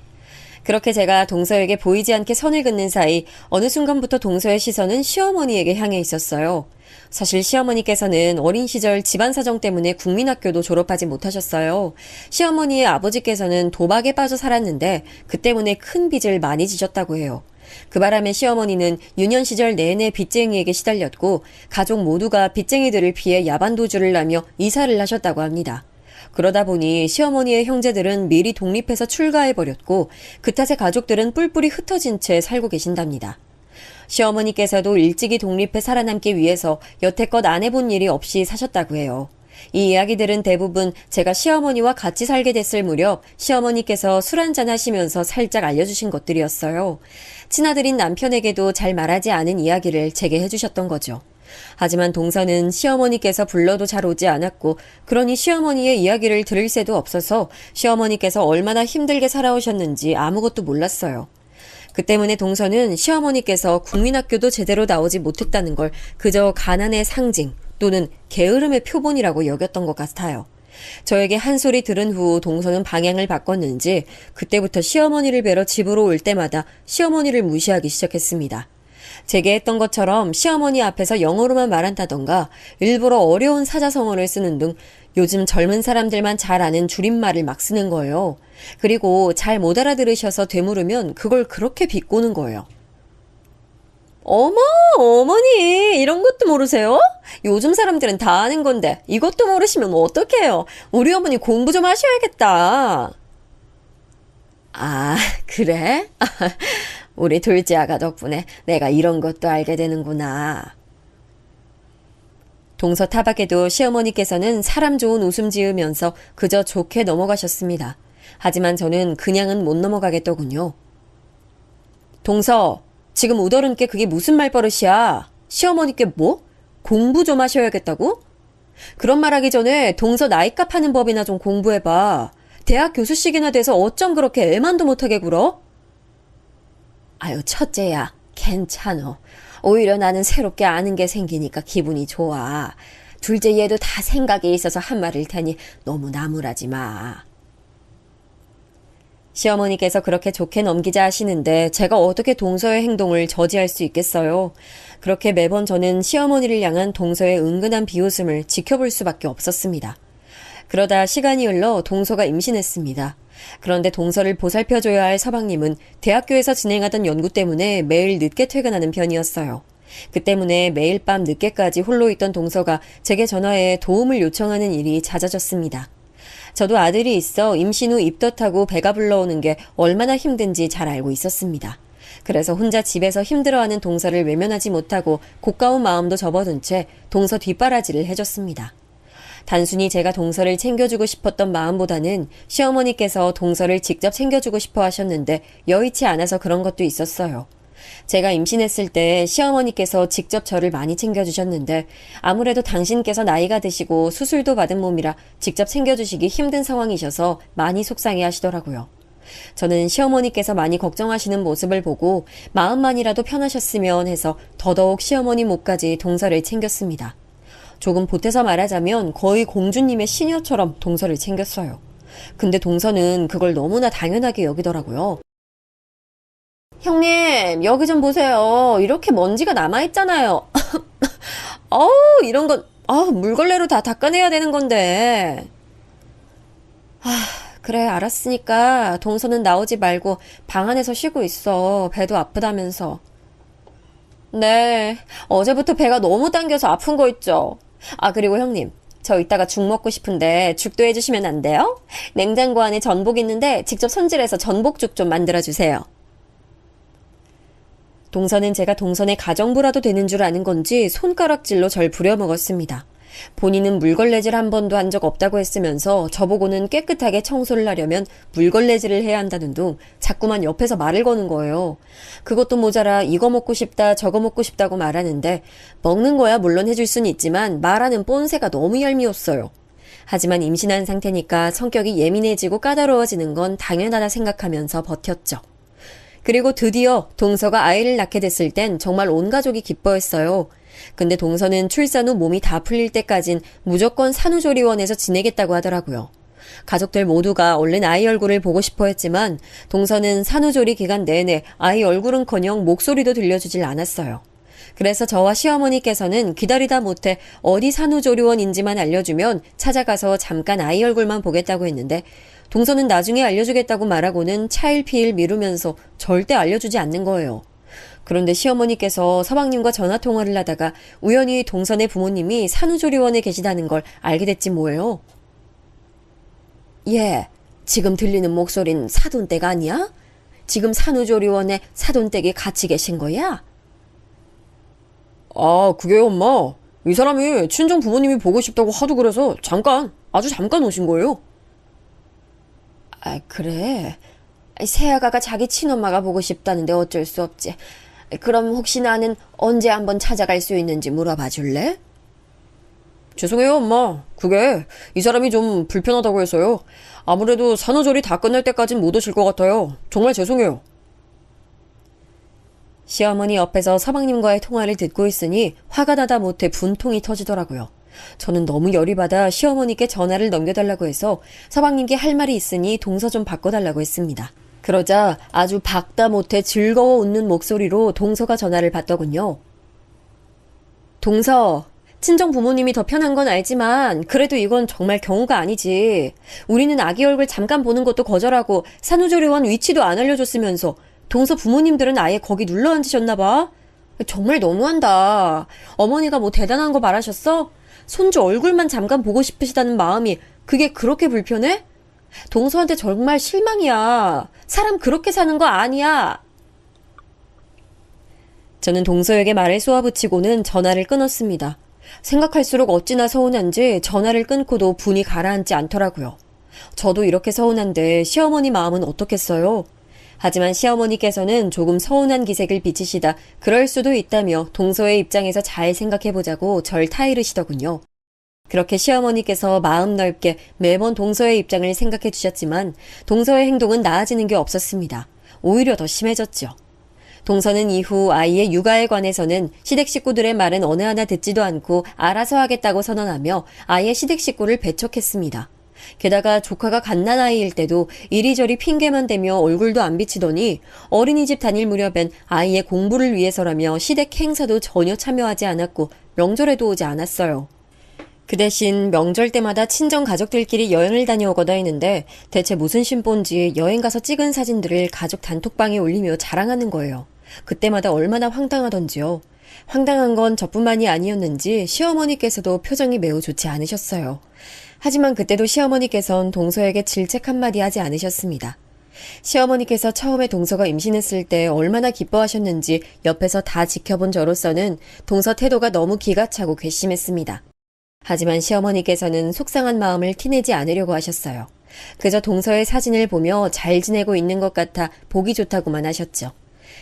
그렇게 제가 동서에게 보이지 않게 선을 긋는 사이 어느 순간부터 동서의 시선은 시어머니에게 향해 있었어요. 사실 시어머니께서는 어린 시절 집안 사정 때문에 국민학교도 졸업하지 못하셨어요. 시어머니의 아버지께서는 도박에 빠져 살았는데 그 때문에 큰 빚을 많이 지셨다고 해요. 그 바람에 시어머니는 유년 시절 내내 빚쟁이에게 시달렸고 가족 모두가 빚쟁이들을 피해 야반도주를 하며 이사를 하셨다고 합니다. 그러다 보니 시어머니의 형제들은 미리 독립해서 출가해버렸고 그 탓에 가족들은 뿔뿔이 흩어진 채 살고 계신답니다. 시어머니께서도 일찍이 독립해 살아남기 위해서 여태껏 안 해본 일이 없이 사셨다고 해요. 이 이야기들은 대부분 제가 시어머니와 같이 살게 됐을 무렵 시어머니께서 술 한잔 하시면서 살짝 알려주신 것들이었어요. 친아들인 남편에게도 잘 말하지 않은 이야기를 제게 해주셨던 거죠. 하지만 동서는 시어머니께서 불러도 잘 오지 않았고 그러니 시어머니의 이야기를 들을 새도 없어서 시어머니께서 얼마나 힘들게 살아오셨는지 아무것도 몰랐어요. 그 때문에 동서는 시어머니께서 국민학교도 제대로 나오지 못했다는 걸 그저 가난의 상징 또는 게으름의 표본이라고 여겼던 것 같아요. 저에게 한 소리 들은 후 동서는 방향을 바꿨는지 그때부터 시어머니를 뵈러 집으로 올 때마다 시어머니를 무시하기 시작했습니다. 제게 했던 것처럼 시어머니 앞에서 영어로만 말한다던가 일부러 어려운 사자성어를 쓰는 등 요즘 젊은 사람들만 잘 아는 줄임말을 막 쓰는 거예요. 그리고 잘 못 알아들으셔서 되물으면 그걸 그렇게 비꼬는 거예요. 어머, 어머니, 이런 것도 모르세요? 요즘 사람들은 다 아는 건데 이것도 모르시면 어떡해요? 우리 어머니 공부 좀 하셔야겠다. 아, 그래? 우리 둘째 아가 덕분에 내가 이런 것도 알게 되는구나. 동서 타박에도 시어머니께서는 사람 좋은 웃음 지으면서 그저 좋게 넘어가셨습니다. 하지만 저는 그냥은 못 넘어가겠더군요. 동서, 지금 우더름께 그게 무슨 말버릇이야? 시어머니께 뭐? 공부 좀 하셔야겠다고? 그런 말하기 전에 동서 나이값 하는 법이나 좀 공부해봐. 대학 교수식이나 돼서 어쩜 그렇게 애만도 못하게 굴어? 아유, 첫째야, 괜찮어. 오히려 나는 새롭게 아는 게 생기니까 기분이 좋아. 둘째 얘도 다 생각이 있어서 한 말일 테니 너무 나무라지 마. 시어머니께서 그렇게 좋게 넘기자 하시는데 제가 어떻게 동서의 행동을 저지할 수 있겠어요? 그렇게 매번 저는 시어머니를 향한 동서의 은근한 비웃음을 지켜볼 수밖에 없었습니다. 그러다 시간이 흘러 동서가 임신했습니다. 그런데 동서를 보살펴줘야 할 서방님은 대학교에서 진행하던 연구 때문에 매일 늦게 퇴근하는 편이었어요. 그 때문에 매일 밤 늦게까지 홀로 있던 동서가 제게 전화해 도움을 요청하는 일이 잦아졌습니다. 저도 아들이 있어 임신 후 입덧하고 배가 불러오는 게 얼마나 힘든지 잘 알고 있었습니다. 그래서 혼자 집에서 힘들어하는 동서를 외면하지 못하고 고가운 마음도 접어둔 채 동서 뒷바라지를 해줬습니다. 단순히 제가 동서를 챙겨주고 싶었던 마음보다는 시어머니께서 동서를 직접 챙겨주고 싶어 하셨는데 여의치 않아서 그런 것도 있었어요. 제가 임신했을 때 시어머니께서 직접 저를 많이 챙겨주셨는데 아무래도 당신께서 나이가 드시고 수술도 받은 몸이라 직접 챙겨주시기 힘든 상황이셔서 많이 속상해 하시더라고요. 저는 시어머니께서 많이 걱정하시는 모습을 보고 마음만이라도 편하셨으면 해서 더더욱 시어머니 몫까지 동서를 챙겼습니다. 조금 보태서 말하자면 거의 공주님의 시녀처럼 동서를 챙겼어요. 근데 동서는 그걸 너무나 당연하게 여기더라고요. 형님, 여기 좀 보세요. 이렇게 먼지가 남아있잖아요. 이런 건, 물걸레로 다 닦아내야 되는 건데. 그래, 알았으니까 동서는 나오지 말고 방 안에서 쉬고 있어. 배도 아프다면서. 네, 어제부터 배가 너무 당겨서 아픈 거 있죠. 그리고 형님, 저 이따가 죽 먹고 싶은데 죽도 해주시면 안 돼요? 냉장고 안에 전복 있는데 직접 손질해서 전복죽 좀 만들어주세요. 동서는 제가 동선의 가정부라도 되는 줄 아는 건지 손가락질로 절 부려먹었습니다. 본인은 물걸레질 한 번도 한 적 없다고 했으면서 저보고는 깨끗하게 청소를 하려면 물걸레질을 해야 한다는 둥 자꾸만 옆에서 말을 거는 거예요. 그것도 모자라 이거 먹고 싶다 저거 먹고 싶다고 말하는데 먹는 거야 물론 해줄 순 있지만 말하는 뽐새가 너무 얄미웠어요. 하지만 임신한 상태니까 성격이 예민해지고 까다로워지는 건 당연하다 생각하면서 버텼죠. 그리고 드디어 동서가 아이를 낳게 됐을 땐 정말 온 가족이 기뻐했어요. 근데 동서는 출산 후 몸이 다 풀릴 때까진 무조건 산후조리원에서 지내겠다고 하더라고요. 가족들 모두가 얼른 아이 얼굴을 보고 싶어 했지만 동서는 산후조리 기간 내내 아이 얼굴은커녕 목소리도 들려주질 않았어요. 그래서 저와 시어머니께서는 기다리다 못해 어디 산후조리원인지만 알려주면 찾아가서 잠깐 아이 얼굴만 보겠다고 했는데 동서는 나중에 알려주겠다고 말하고는 차일피일 미루면서 절대 알려주지 않는 거예요. 그런데 시어머니께서 서방님과 전화통화를 하다가 우연히 동선의 부모님이 산후조리원에 계시다는 걸 알게 됐지 뭐예요. 예, 지금 들리는 목소린 사돈댁 아니야? 지금 산후조리원에 사돈댁이 같이 계신 거야? 아, 그게요, 엄마. 이 사람이 친정 부모님이 보고 싶다고 하도 그래서 아주 잠깐 오신 거예요. 아, 그래. 새아가가 자기 친엄마가 보고 싶다는데 어쩔 수 없지. 그럼 혹시 나는 언제 한번 찾아갈 수 있는지 물어봐 줄래? 죄송해요, 엄마. 그게 이 사람이 좀 불편하다고 해서요. 아무래도 산후조리 다 끝날 때까진 못 오실 것 같아요. 정말 죄송해요. 시어머니 옆에서 서방님과의 통화를 듣고 있으니 화가 나다 못해 분통이 터지더라고요. 저는 너무 열이 받아 시어머니께 전화를 넘겨달라고 해서 서방님께 할 말이 있으니 동서 좀 바꿔달라고 했습니다. 그러자 아주 박다 못해 즐거워 웃는 목소리로 동서가 전화를 받더군요. 동서, 친정 부모님이 더 편한 건 알지만 그래도 이건 정말 경우가 아니지. 우리는 아기 얼굴 잠깐 보는 것도 거절하고 산후조리원 위치도 안 알려줬으면서 동서 부모님들은 아예 거기 눌러 앉으셨나 봐. 정말 너무한다. 어머니가 뭐 대단한 거 말하셨어? 손주 얼굴만 잠깐 보고 싶으시다는 마음이 그게 그렇게 불편해? 동서한테 정말 실망이야. 사람 그렇게 사는 거 아니야. 저는 동서에게 말을 쏘아붙이고는 전화를 끊었습니다. 생각할수록 어찌나 서운한지 전화를 끊고도 분이 가라앉지 않더라고요. 저도 이렇게 서운한데 시어머니 마음은 어떻겠어요? 하지만 시어머니께서는 조금 서운한 기색을 비치시다 그럴 수도 있다며 동서의 입장에서 잘 생각해보자고 절 타이르시더군요. 그렇게 시어머니께서 마음 넓게 매번 동서의 입장을 생각해 주셨지만 동서의 행동은 나아지는 게 없었습니다. 오히려 더 심해졌죠. 동서는 이후 아이의 육아에 관해서는 시댁 식구들의 말은 어느 하나 듣지도 않고 알아서 하겠다고 선언하며 아예 시댁 식구를 배척했습니다. 게다가 조카가 갓난아이일 때도 이리저리 핑계만 대며 얼굴도 안 비치더니 어린이집 다닐 무렵엔 아이의 공부를 위해서라며 시댁 행사도 전혀 참여하지 않았고 명절에도 오지 않았어요. 그 대신 명절 때마다 친정 가족들끼리 여행을 다녀오거나 했는데 대체 무슨 심보인지 여행 가서 찍은 사진들을 가족 단톡방에 올리며 자랑하는 거예요. 그때마다 얼마나 황당하던지요. 황당한 건 저뿐만이 아니었는지 시어머니께서도 표정이 매우 좋지 않으셨어요. 하지만 그때도 시어머니께선 동서에게 질책 한마디 하지 않으셨습니다. 시어머니께서 처음에 동서가 임신했을 때 얼마나 기뻐하셨는지 옆에서 다 지켜본 저로서는 동서 태도가 너무 기가 차고 괘씸했습니다. 하지만 시어머니께서는 속상한 마음을 티내지 않으려고 하셨어요. 그저 동서의 사진을 보며 잘 지내고 있는 것 같아 보기 좋다고만 하셨죠.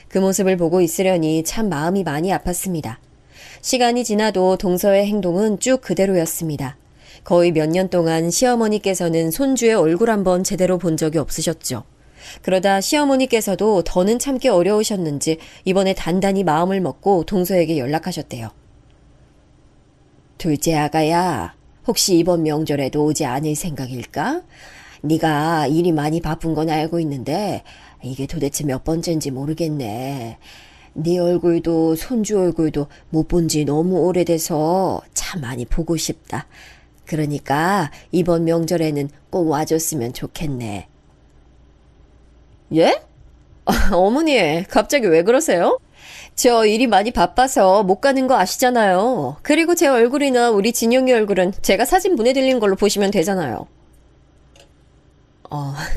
그 모습을 보고 있으려니 참 마음이 많이 아팠습니다. 시간이 지나도 동서의 행동은 쭉 그대로였습니다. 거의 몇 년 동안 시어머니께서는 손주의 얼굴 한번 제대로 본 적이 없으셨죠. 그러다 시어머니께서도 더는 참기 어려우셨는지 이번에 단단히 마음을 먹고 동서에게 연락하셨대요. 둘째 아가야, 혹시 이번 명절에도 오지 않을 생각일까? 네가 일이 많이 바쁜 건 알고 있는데 이게 도대체 몇 번째인지 모르겠네. 네 얼굴도 손주 얼굴도 못 본 지 너무 오래돼서 참 많이 보고 싶다. 그러니까 이번 명절에는 꼭 와줬으면 좋겠네. 예? 어머니, 갑자기 왜 그러세요? 저 일이 많이 바빠서 못 가는 거 아시잖아요. 그리고 제 얼굴이나 우리 진영이 얼굴은 제가 사진 보내드린 걸로 보시면 되잖아요.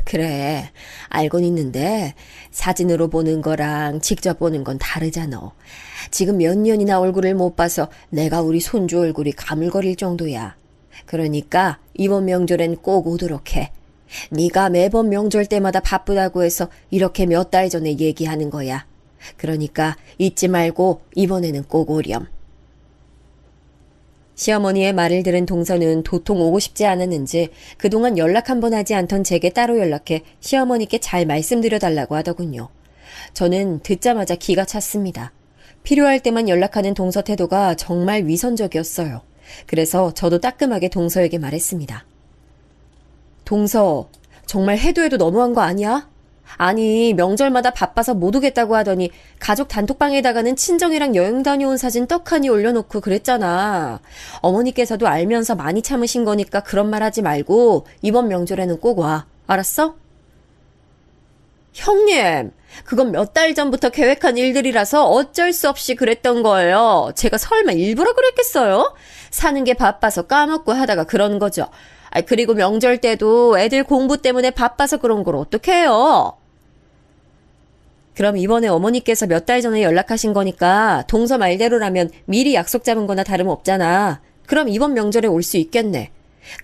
그래. 알곤 있는데 사진으로 보는 거랑 직접 보는 건 다르잖아. 지금 몇 년이나 얼굴을 못 봐서 내가 우리 손주 얼굴이 가물거릴 정도야. 그러니까 이번 명절엔 꼭 오도록 해. 네가 매번 명절 때마다 바쁘다고 해서 이렇게 몇 달 전에 얘기하는 거야. 그러니까 잊지 말고 이번에는 꼭 오렴. 시어머니의 말을 들은 동서는 도통 오고 싶지 않았는지 그동안 연락 한 번 하지 않던 제게 따로 연락해 시어머니께 잘 말씀드려달라고 하더군요. 저는 듣자마자 기가 찼습니다. 필요할 때만 연락하는 동서 태도가 정말 위선적이었어요. 그래서 저도 따끔하게 동서에게 말했습니다. 동서, 정말 해도 해도 너무한 거 아니야? 아니, 명절마다 바빠서 못 오겠다고 하더니 가족 단톡방에다가는 친정이랑 여행 다녀온 사진 떡하니 올려놓고 그랬잖아. 어머니께서도 알면서 많이 참으신 거니까 그런 말 하지 말고 이번 명절에는 꼭 와. 알았어? 형님, 그건 몇 달 전부터 계획한 일들이라서 어쩔 수 없이 그랬던 거예요. 제가 설마 일부러 그랬겠어요? 사는 게 바빠서 까먹고 하다가 그런 거죠. 그리고 명절 때도 애들 공부 때문에 바빠서 그런 걸 어떡해요? 그럼 이번에 어머니께서 몇 달 전에 연락하신 거니까 동서 말대로라면 미리 약속 잡은 거나 다름없잖아. 그럼 이번 명절에 올 수 있겠네.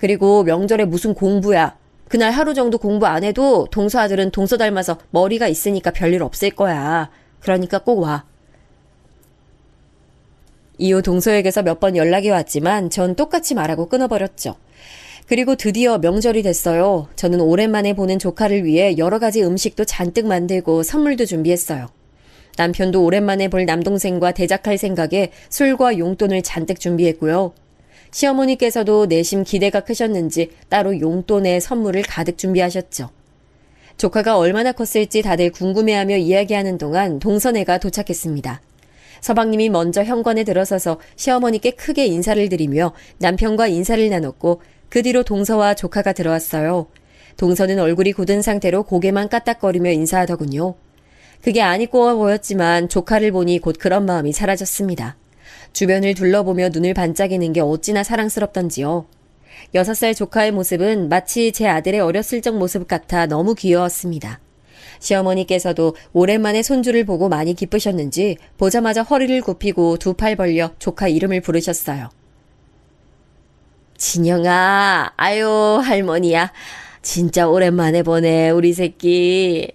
그리고 명절에 무슨 공부야. 그날 하루 정도 공부 안 해도 동서 아들은 동서 닮아서 머리가 있으니까 별일 없을 거야. 그러니까 꼭 와. 이후 동서에게서 몇 번 연락이 왔지만 전 똑같이 말하고 끊어버렸죠. 그리고 드디어 명절이 됐어요. 저는 오랜만에 보는 조카를 위해 여러 가지 음식도 잔뜩 만들고 선물도 준비했어요. 남편도 오랜만에 볼 남동생과 대작할 생각에 술과 용돈을 잔뜩 준비했고요. 시어머니께서도 내심 기대가 크셨는지 따로 용돈에 선물을 가득 준비하셨죠. 조카가 얼마나 컸을지 다들 궁금해하며 이야기하는 동안 동서네가 도착했습니다. 서방님이 먼저 현관에 들어서서 시어머니께 크게 인사를 드리며 남편과 인사를 나눴고 그 뒤로 동서와 조카가 들어왔어요. 동서는 얼굴이 굳은 상태로 고개만 까딱거리며 인사하더군요. 그게 안이 꼬아 보였지만 조카를 보니 곧 그런 마음이 사라졌습니다. 주변을 둘러보며 눈을 반짝이는 게 어찌나 사랑스럽던지요. 6살 조카의 모습은 마치 제 아들의 어렸을 적 모습 같아 너무 귀여웠습니다. 시어머니께서도 오랜만에 손주를 보고 많이 기쁘셨는지 보자마자 허리를 굽히고 두 팔 벌려 조카 이름을 부르셨어요. 진영아, 아유 할머니야. 진짜 오랜만에 보네 우리 새끼.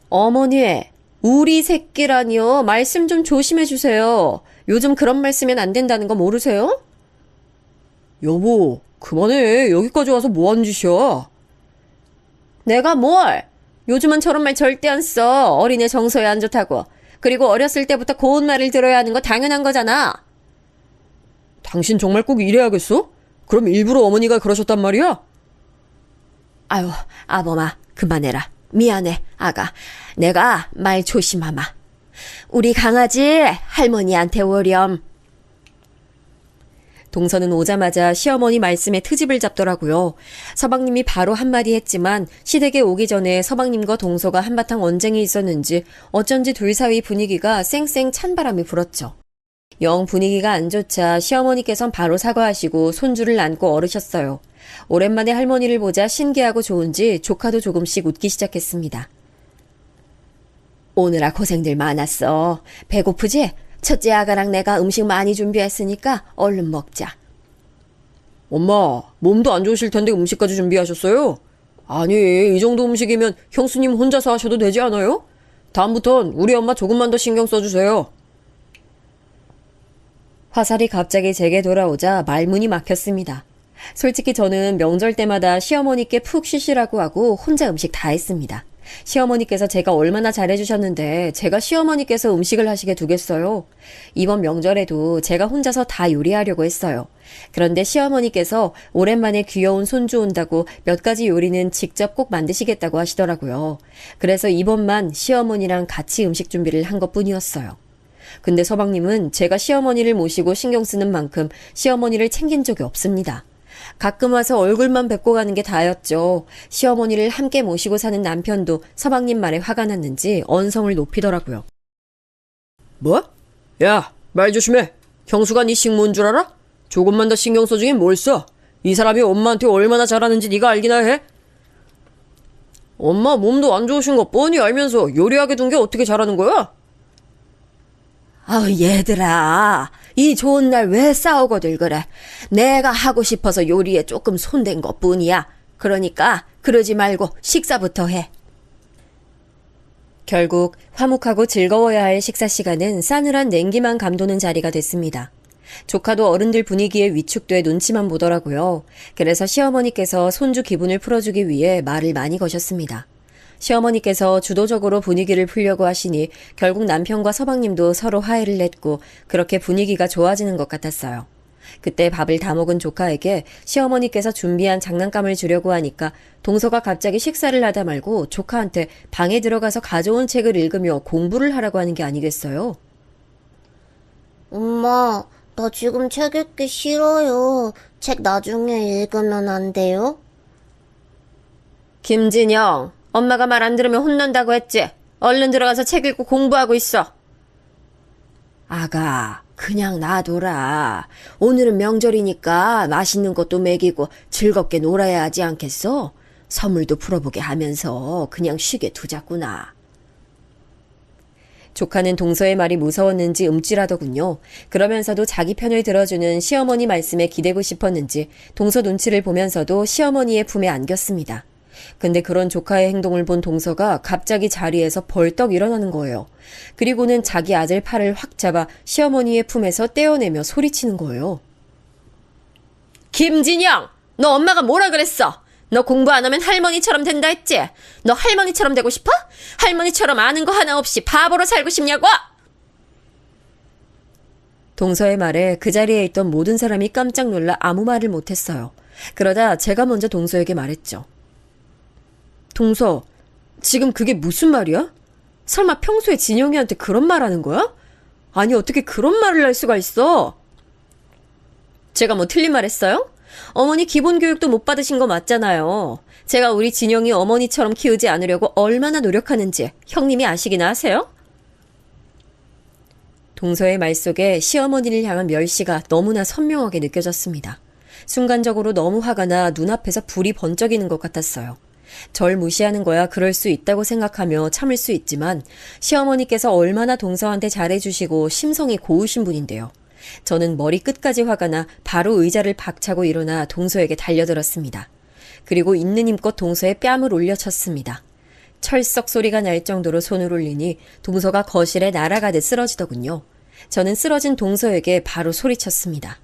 어머니, 우리 새끼라니요. 말씀 좀 조심해 주세요. 요즘 그런 말 쓰면 안 된다는 거 모르세요? 여보, 그만해. 여기까지 와서 뭐 하는 짓이야? 내가 뭘? 요즘은 저런 말 절대 안 써. 어린애 정서에 안 좋다고. 그리고 어렸을 때부터 고운 말을 들어야 하는 거 당연한 거잖아. 당신 정말 꼭 이래야겠어? 그럼 일부러 어머니가 그러셨단 말이야? 아유, 아범아, 그만해라. 미안해, 아가. 내가 말 조심하마. 우리 강아지 할머니한테 오렴. 동서는 오자마자 시어머니 말씀에 트집을 잡더라고요. 서방님이 바로 한마디 했지만 시댁에 오기 전에 서방님과 동서가 한바탕 언쟁이 있었는지 어쩐지 둘 사이 분위기가 쌩쌩 찬바람이 불었죠. 영 분위기가 안 좋자 시어머니께선 바로 사과하시고 손주를 안고 얼으셨어요. 오랜만에 할머니를 보자 신기하고 좋은지 조카도 조금씩 웃기 시작했습니다. 오느라 고생들 많았어. 배고프지? 첫째 아가랑 내가 음식 많이 준비했으니까 얼른 먹자. 엄마, 몸도 안 좋으실 텐데 음식까지 준비하셨어요? 아니, 이 정도 음식이면 형수님 혼자서 하셔도 되지 않아요? 다음부턴 우리 엄마 조금만 더 신경 써주세요. 화살이 갑자기 제게 돌아오자 말문이 막혔습니다. 솔직히 저는 명절 때마다 시어머니께 푹 쉬시라고 하고 혼자 음식 다 했습니다. 시어머니께서 제가 얼마나 잘해주셨는데 제가 시어머니께서 음식을 하시게 두겠어요? 이번 명절에도 제가 혼자서 다 요리하려고 했어요. 그런데 시어머니께서 오랜만에 귀여운 손주 온다고 몇 가지 요리는 직접 꼭 만드시겠다고 하시더라고요. 그래서 이번만 시어머니랑 같이 음식 준비를 한 것뿐이었어요. 근데 서방님은 제가 시어머니를 모시고 신경 쓰는 만큼 시어머니를 챙긴 적이 없습니다. 가끔 와서 얼굴만 뵙고 가는 게 다였죠. 시어머니를 함께 모시고 사는 남편도 서방님 말에 화가 났는지 언성을 높이더라고요. 뭐? 야, 말 조심해. 형수가 네 식모인 줄 알아? 조금만 더 신경 써주긴 뭘 써? 이 사람이 엄마한테 얼마나 잘하는지 네가 알기나 해? 엄마 몸도 안 좋으신 거 뻔히 알면서 요리하게 둔 게 어떻게 잘하는 거야? 아우, 얘들아. 이 좋은 날 왜 싸우고들 그래. 내가 하고 싶어서 요리에 조금 손댄 것 뿐이야. 그러니까 그러지 말고 식사부터 해. 결국 화목하고 즐거워야 할 식사 시간은 싸늘한 냉기만 감도는 자리가 됐습니다. 조카도 어른들 분위기에 위축돼 눈치만 보더라고요. 그래서 시어머니께서 손주 기분을 풀어주기 위해 말을 많이 거셨습니다. 시어머니께서 주도적으로 분위기를 풀려고 하시니 결국 남편과 서방님도 서로 화해를 냈고 그렇게 분위기가 좋아지는 것 같았어요. 그때 밥을 다 먹은 조카에게 시어머니께서 준비한 장난감을 주려고 하니까 동서가 갑자기 식사를 하다 말고 조카한테 방에 들어가서 가져온 책을 읽으며 공부를 하라고 하는 게 아니겠어요? 엄마, 나 지금 책 읽기 싫어요. 책 나중에 읽으면 안 돼요? 김진영, 엄마가 말 안 들으면 혼난다고 했지? 얼른 들어가서 책 읽고 공부하고 있어. 아가, 그냥 놔둬라. 오늘은 명절이니까 맛있는 것도 먹이고 즐겁게 놀아야 하지 않겠어? 선물도 풀어보게 하면서 그냥 쉬게 두자꾸나. 조카는 동서의 말이 무서웠는지 움찔하더군요. 그러면서도 자기 편을 들어주는 시어머니 말씀에 기대고 싶었는지 동서 눈치를 보면서도 시어머니의 품에 안겼습니다. 근데 그런 조카의 행동을 본 동서가 갑자기 자리에서 벌떡 일어나는 거예요. 그리고는 자기 아들 팔을 확 잡아 시어머니의 품에서 떼어내며 소리치는 거예요. 김진영! 너 엄마가 뭐라 그랬어? 너 공부 안 하면 할머니처럼 된다 했지? 너 할머니처럼 되고 싶어? 할머니처럼 아는 거 하나 없이 바보로 살고 싶냐고? 동서의 말에 그 자리에 있던 모든 사람이 깜짝 놀라 아무 말을 못했어요. 그러다 제가 먼저 동서에게 말했죠. 동서, 지금 그게 무슨 말이야? 설마 평소에 진영이한테 그런 말 하는 거야? 아니, 어떻게 그런 말을 할 수가 있어? 제가 뭐 틀린 말 했어요? 어머니 기본 교육도 못 받으신 거 맞잖아요. 제가 우리 진영이 어머니처럼 키우지 않으려고 얼마나 노력하는지 형님이 아시기나 하세요? 동서의 말 속에 시어머니를 향한 멸시가 너무나 선명하게 느껴졌습니다. 순간적으로 너무 화가 나 눈앞에서 불이 번쩍이는 것 같았어요. 절 무시하는 거야 그럴 수 있다고 생각하며 참을 수 있지만 시어머니께서 얼마나 동서한테 잘해주시고 심성이 고우신 분인데요. 저는 머리 끝까지 화가 나 바로 의자를 박차고 일어나 동서에게 달려들었습니다. 그리고 있는 힘껏 동서의 뺨을 올려쳤습니다. 철썩 소리가 날 정도로 손을 올리니 동서가 거실에 날아가듯 쓰러지더군요. 저는 쓰러진 동서에게 바로 소리쳤습니다.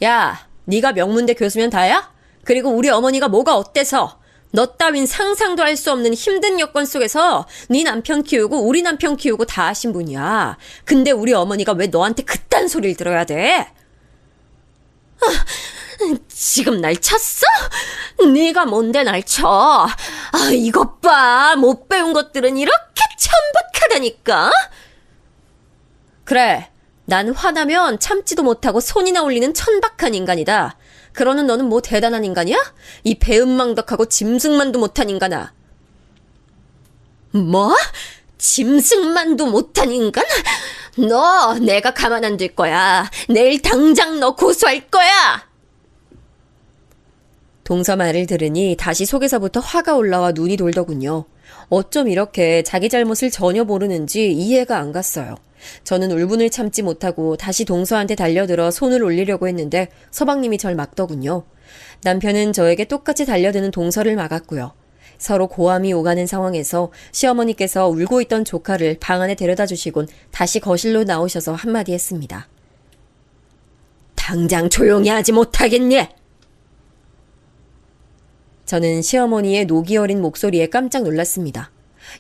야, 네가 명문대 교수면 다야? 그리고 우리 어머니가 뭐가 어때서? 너 따윈 상상도 할 수 없는 힘든 여건 속에서 네 남편 키우고 우리 남편 키우고 다 하신 분이야. 근데 우리 어머니가 왜 너한테 그딴 소리를 들어야 돼? 지금 날 쳤어? 네가 뭔데 날 쳐? 이것 봐. 못 배운 것들은 이렇게 천박하다니까. 그래, 난 화나면 참지도 못하고 손이나 올리는 천박한 인간이다. 그러는 너는 뭐 대단한 인간이야? 이 배은망덕하고 짐승만도 못한 인간아. 뭐? 짐승만도 못한 인간? 너 내가 가만 안 둘 거야. 내일 당장 너 고소할 거야. 동서 말을 들으니 다시 속에서부터 화가 올라와 눈이 돌더군요. 어쩜 이렇게 자기 잘못을 전혀 모르는지 이해가 안 갔어요. 저는 울분을 참지 못하고 다시 동서한테 달려들어 손을 올리려고 했는데 서방님이 절 막더군요. 남편은 저에게 똑같이 달려드는 동서를 막았고요. 서로 고함이 오가는 상황에서 시어머니께서 울고 있던 조카를 방 안에 데려다 주시곤 다시 거실로 나오셔서 한마디 했습니다. 당장 조용히 하지 못하겠니? 저는 시어머니의 녹이 어린 목소리에 깜짝 놀랐습니다.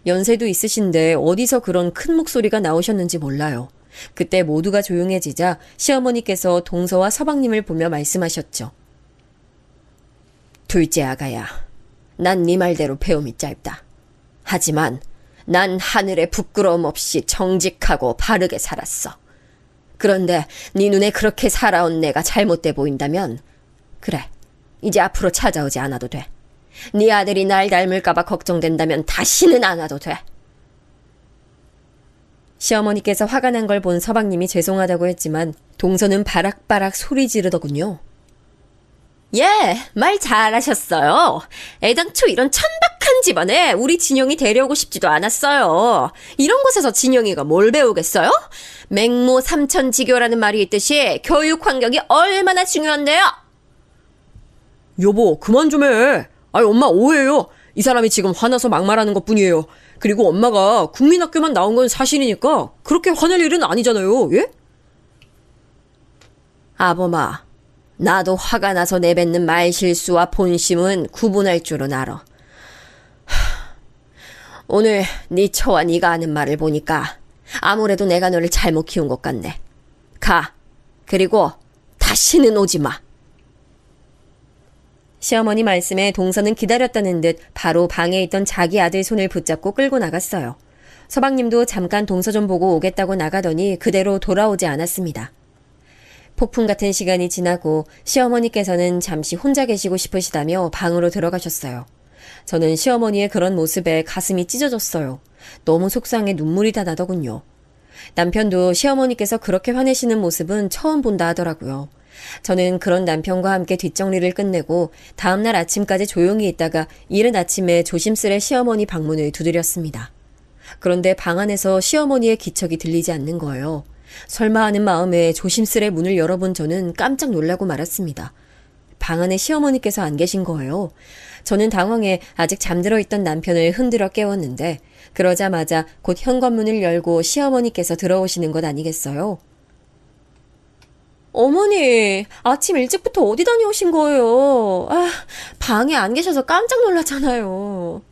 연세도 있으신데 어디서 그런 큰 목소리가 나오셨는지 몰라요. 그때 모두가 조용해지자 시어머니께서 동서와 서방님을 보며 말씀하셨죠. 둘째 아가야, 난 네 말대로 배움이 짧다. 하지만 난 하늘에 부끄러움 없이 정직하고 바르게 살았어. 그런데 네 눈에 그렇게 살아온 내가 잘못돼 보인다면 그래, 이제 앞으로 찾아오지 않아도 돼. 네 아들이 날 닮을까봐 걱정된다면 다시는 안 와도 돼. 시어머니께서 화가 난 걸 본 서방님이 죄송하다고 했지만 동서는 바락바락 소리 지르더군요. 예, 말 잘하셨어요. 애당초 이런 천박한 집안에 우리 진영이 데려오고 싶지도 않았어요. 이런 곳에서 진영이가 뭘 배우겠어요? 맹모 삼천지교라는 말이 있듯이 교육 환경이 얼마나 중요한데요? 여보, 그만 좀 해. 아니, 엄마 오해해요. 이 사람이 지금 화나서 막말하는 것뿐이에요. 그리고 엄마가 국민학교만 나온 건 사실이니까 그렇게 화낼 일은 아니잖아요. 예? 아범아, 나도 화가 나서 내뱉는 말실수와 본심은 구분할 줄은 알아. 오늘 네 처와 네가 하는 말을 보니까 아무래도 내가 너를 잘못 키운 것 같네. 가. 그리고 다시는 오지 마. 시어머니 말씀에 동서는 기다렸다는 듯 바로 방에 있던 자기 아들 손을 붙잡고 끌고 나갔어요. 서방님도 잠깐 동서 좀 보고 오겠다고 나가더니 그대로 돌아오지 않았습니다. 폭풍 같은 시간이 지나고 시어머니께서는 잠시 혼자 계시고 싶으시다며 방으로 들어가셨어요. 저는 시어머니의 그런 모습에 가슴이 찢어졌어요. 너무 속상해 눈물이 다 나더군요. 남편도 시어머니께서 그렇게 화내시는 모습은 처음 본다 하더라고요. 저는 그런 남편과 함께 뒷정리를 끝내고 다음날 아침까지 조용히 있다가 이른 아침에 조심스레 시어머니 방문을 두드렸습니다. 그런데 방 안에서 시어머니의 기척이 들리지 않는 거예요. 설마 하는 마음에 조심스레 문을 열어본 저는 깜짝 놀라고 말았습니다. 방 안에 시어머니께서 안 계신 거예요. 저는 당황해 아직 잠들어 있던 남편을 흔들어 깨웠는데 그러자마자 곧 현관문을 열고 시어머니께서 들어오시는 것 아니겠어요? 어머니, 아침 일찍부터 어디 다녀오신 거예요? 방에 안 계셔서 깜짝 놀랐잖아요.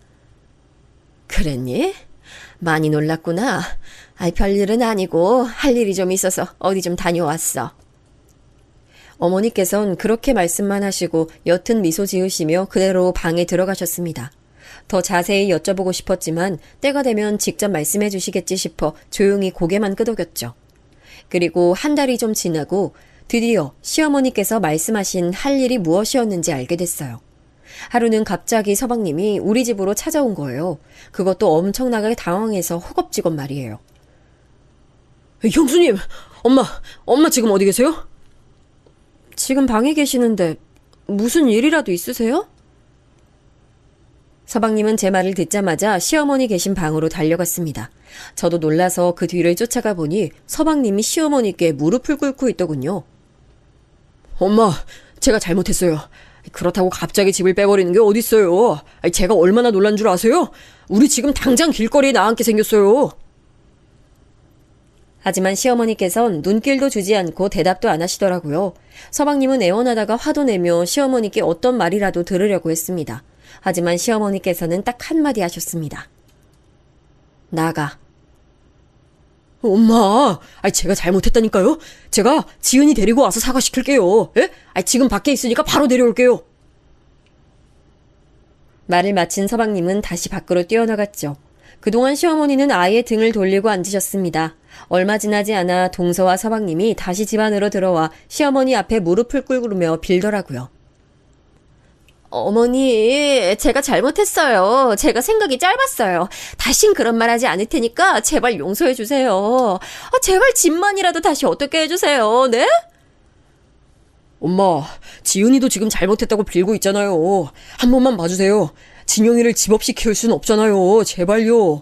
그랬니? 많이 놀랐구나. 별일은 아니고 할 일이 좀 있어서 어디 좀 다녀왔어. 어머니께선 그렇게 말씀만 하시고 옅은 미소 지으시며 그대로 방에 들어가셨습니다. 더 자세히 여쭤보고 싶었지만 때가 되면 직접 말씀해 주시겠지 싶어 조용히 고개만 끄덕였죠. 그리고 한 달이 좀 지나고 드디어 시어머니께서 말씀하신 할 일이 무엇이었는지 알게 됐어요. 하루는 갑자기 서방님이 우리 집으로 찾아온 거예요. 그것도 엄청나게 당황해서 허겁지겁 말이에요. 형수님, 엄마 지금 어디 계세요? 지금 방에 계시는데 무슨 일이라도 있으세요? 서방님은 제 말을 듣자마자 시어머니 계신 방으로 달려갔습니다. 저도 놀라서 그 뒤를 쫓아가 보니 서방님이 시어머니께 무릎을 꿇고 있더군요. 엄마, 제가 잘못했어요. 그렇다고 갑자기 집을 빼버리는 게 어딨어요. 제가 얼마나 놀란 줄 아세요? 우리 지금 당장 길거리에 나앉게 생겼어요. 하지만 시어머니께선 눈길도 주지 않고 대답도 안 하시더라고요. 서방님은 애원하다가 화도 내며 시어머니께 어떤 말이라도 들으려고 했습니다. 하지만 시어머니께서는 딱 한마디 하셨습니다. 나가. 엄마, 제가 잘못했다니까요. 제가 지은이 데리고 와서 사과시킬게요. 예? 지금 밖에 있으니까 바로 데려올게요. 말을 마친 서방님은 다시 밖으로 뛰어나갔죠. 그동안 시어머니는 아예 등을 돌리고 앉으셨습니다. 얼마 지나지 않아 동서와 서방님이 다시 집 안으로 들어와 시어머니 앞에 무릎을 꿇으며 빌더라고요. 어머니, 제가 잘못했어요. 제가 생각이 짧았어요. 다신 그런 말 하지 않을 테니까 제발 용서해 주세요. 제발 집만이라도 다시 어떻게 해주세요. 네? 엄마, 지은이도 지금 잘못했다고 빌고 있잖아요. 한 번만 봐주세요. 진영이를 집 없이 키울 순 없잖아요. 제발요.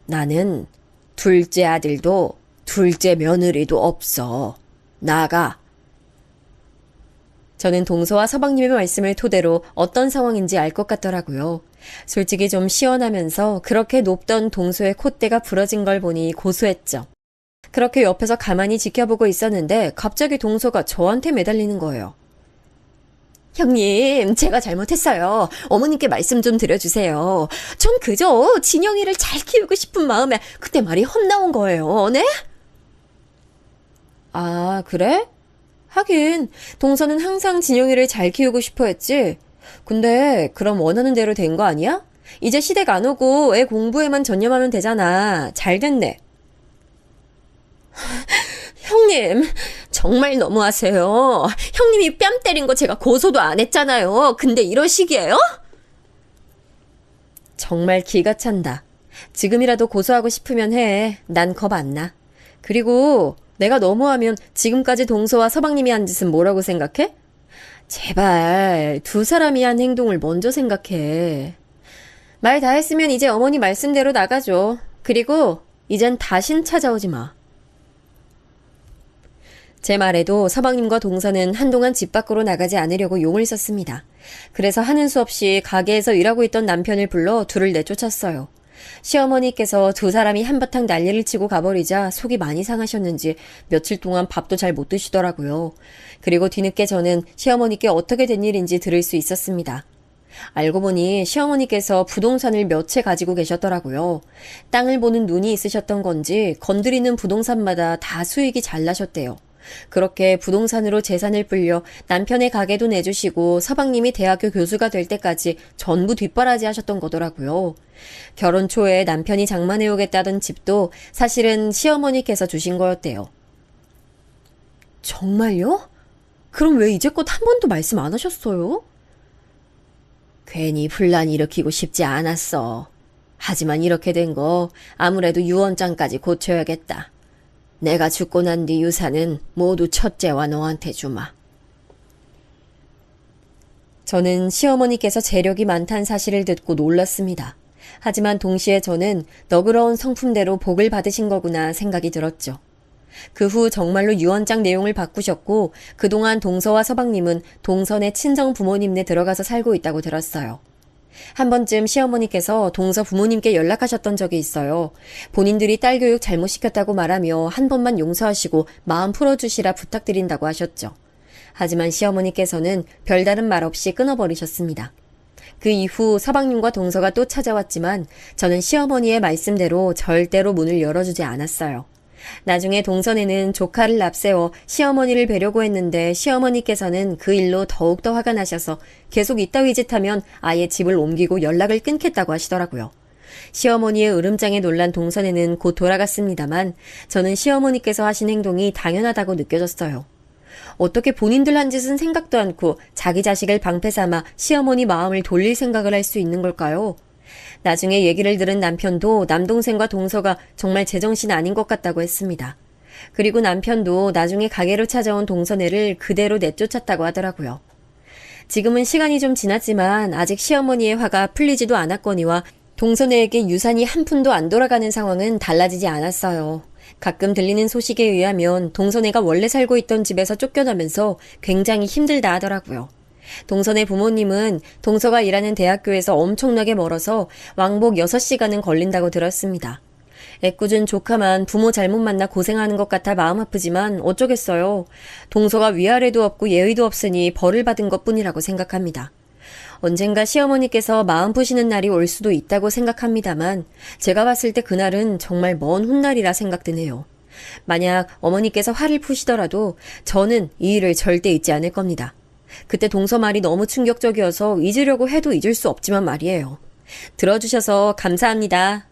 나는 둘째 아들도 둘째 며느리도 없어. 나가. 저는 동서와 서방님의 말씀을 토대로 어떤 상황인지 알 것 같더라고요. 솔직히 좀 시원하면서 그렇게 높던 동서의 콧대가 부러진 걸 보니 고소했죠. 그렇게 옆에서 가만히 지켜보고 있었는데 갑자기 동서가 저한테 매달리는 거예요. 형님, 제가 잘못했어요. 어머님께 말씀 좀 드려주세요. 전 그저 진영이를 잘 키우고 싶은 마음에 그때 말이 헛나온 거예요. 네? 아, 그래? 하긴 동서는 항상 진영이를 잘 키우고 싶어 했지. 근데 그럼 원하는 대로 된 거 아니야? 이제 시댁 안 오고 애 공부에만 전념하면 되잖아. 잘 됐네. 형님, 정말 너무하세요. 형님이 뺨 때린 거 제가 고소도 안 했잖아요. 근데 이러시기에요? 정말 기가 찬다. 지금이라도 고소하고 싶으면 해. 난 겁 안 나. 그리고 내가 너무하면 지금까지 동서와 서방님이 한 짓은 뭐라고 생각해? 제발 두 사람이 한 행동을 먼저 생각해. 말 다 했으면 이제 어머니 말씀대로 나가줘. 그리고 이젠 다신 찾아오지 마. 제 말에도 서방님과 동서는 한동안 집 밖으로 나가지 않으려고 용을 썼습니다. 그래서 하는 수 없이 가게에서 일하고 있던 남편을 불러 둘을 내쫓았어요. 시어머니께서 두 사람이 한바탕 난리를 치고 가버리자 속이 많이 상하셨는지 며칠 동안 밥도 잘 못 드시더라고요. 그리고 뒤늦게 저는 시어머니께 어떻게 된 일인지 들을 수 있었습니다. 알고 보니 시어머니께서 부동산을 몇 채 가지고 계셨더라고요. 땅을 보는 눈이 있으셨던 건지 건드리는 부동산마다 다 수익이 잘 나셨대요. 그렇게 부동산으로 재산을 불려 남편의 가게도 내주시고 서방님이 대학교 교수가 될 때까지 전부 뒷바라지 하셨던 거더라고요. 결혼 초에 남편이 장만해오겠다던 집도 사실은 시어머니께서 주신 거였대요. 정말요? 그럼 왜 이제껏 한 번도 말씀 안 하셨어요? 괜히 분란 일으키고 싶지 않았어. 하지만 이렇게 된 거 아무래도 유언장까지 고쳐야겠다. 내가 죽고 난 뒤 유산은 모두 첫째와 너한테 주마. 저는 시어머니께서 재력이 많다는 사실을 듣고 놀랐습니다. 하지만 동시에 저는 너그러운 성품대로 복을 받으신 거구나 생각이 들었죠. 그 후 정말로 유언장 내용을 바꾸셨고 그동안 동서와 서방님은 동선의 친정 부모님네 들어가서 살고 있다고 들었어요. 한 번쯤 시어머니께서 동서 부모님께 연락하셨던 적이 있어요. 본인들이 딸 교육 잘못시켰다고 말하며 한 번만 용서하시고 마음 풀어주시라 부탁드린다고 하셨죠. 하지만 시어머니께서는 별다른 말 없이 끊어버리셨습니다. 그 이후 서방님과 동서가 또 찾아왔지만 저는 시어머니의 말씀대로 절대로 문을 열어주지 않았어요. 나중에 동선에는 조카를 납세워 시어머니를 뵈려고 했는데 시어머니께서는 그 일로 더욱더 화가 나셔서 계속 이따위 짓 하면 아예 집을 옮기고 연락을 끊겠다고 하시더라고요. 시어머니의 으름장에 놀란 동선에는 곧 돌아갔습니다만 저는 시어머니께서 하신 행동이 당연하다고 느껴졌어요. 어떻게 본인들 한 짓은 생각도 않고 자기 자식을 방패 삼아 시어머니 마음을 돌릴 생각을 할 수 있는 걸까요? 나중에 얘기를 들은 남편도 남동생과 동서가 정말 제정신 아닌 것 같다고 했습니다. 그리고 남편도 나중에 가게로 찾아온 동서네를 그대로 내쫓았다고 하더라고요. 지금은 시간이 좀 지났지만 아직 시어머니의 화가 풀리지도 않았거니와 동서네에게 유산이 한 푼도 안 돌아가는 상황은 달라지지 않았어요. 가끔 들리는 소식에 의하면 동서네가 원래 살고 있던 집에서 쫓겨나면서 굉장히 힘들다 하더라고요. 동선의 부모님은 동서가 일하는 대학교에서 엄청나게 멀어서 왕복 6시간은 걸린다고 들었습니다. 애꿎은 조카만 부모 잘못 만나 고생하는 것 같아 마음 아프지만 어쩌겠어요. 동서가 위아래도 없고 예의도 없으니 벌을 받은 것뿐이라고 생각합니다. 언젠가 시어머니께서 마음 푸시는 날이 올 수도 있다고 생각합니다만 제가 봤을 때 그날은 정말 먼 훗날이라 생각드네요. 만약 어머니께서 화를 푸시더라도 저는 이 일을 절대 잊지 않을 겁니다. 그때 동서 말이 너무 충격적이어서 잊으려고 해도 잊을 수 없지만 말이에요. 들어주셔서 감사합니다.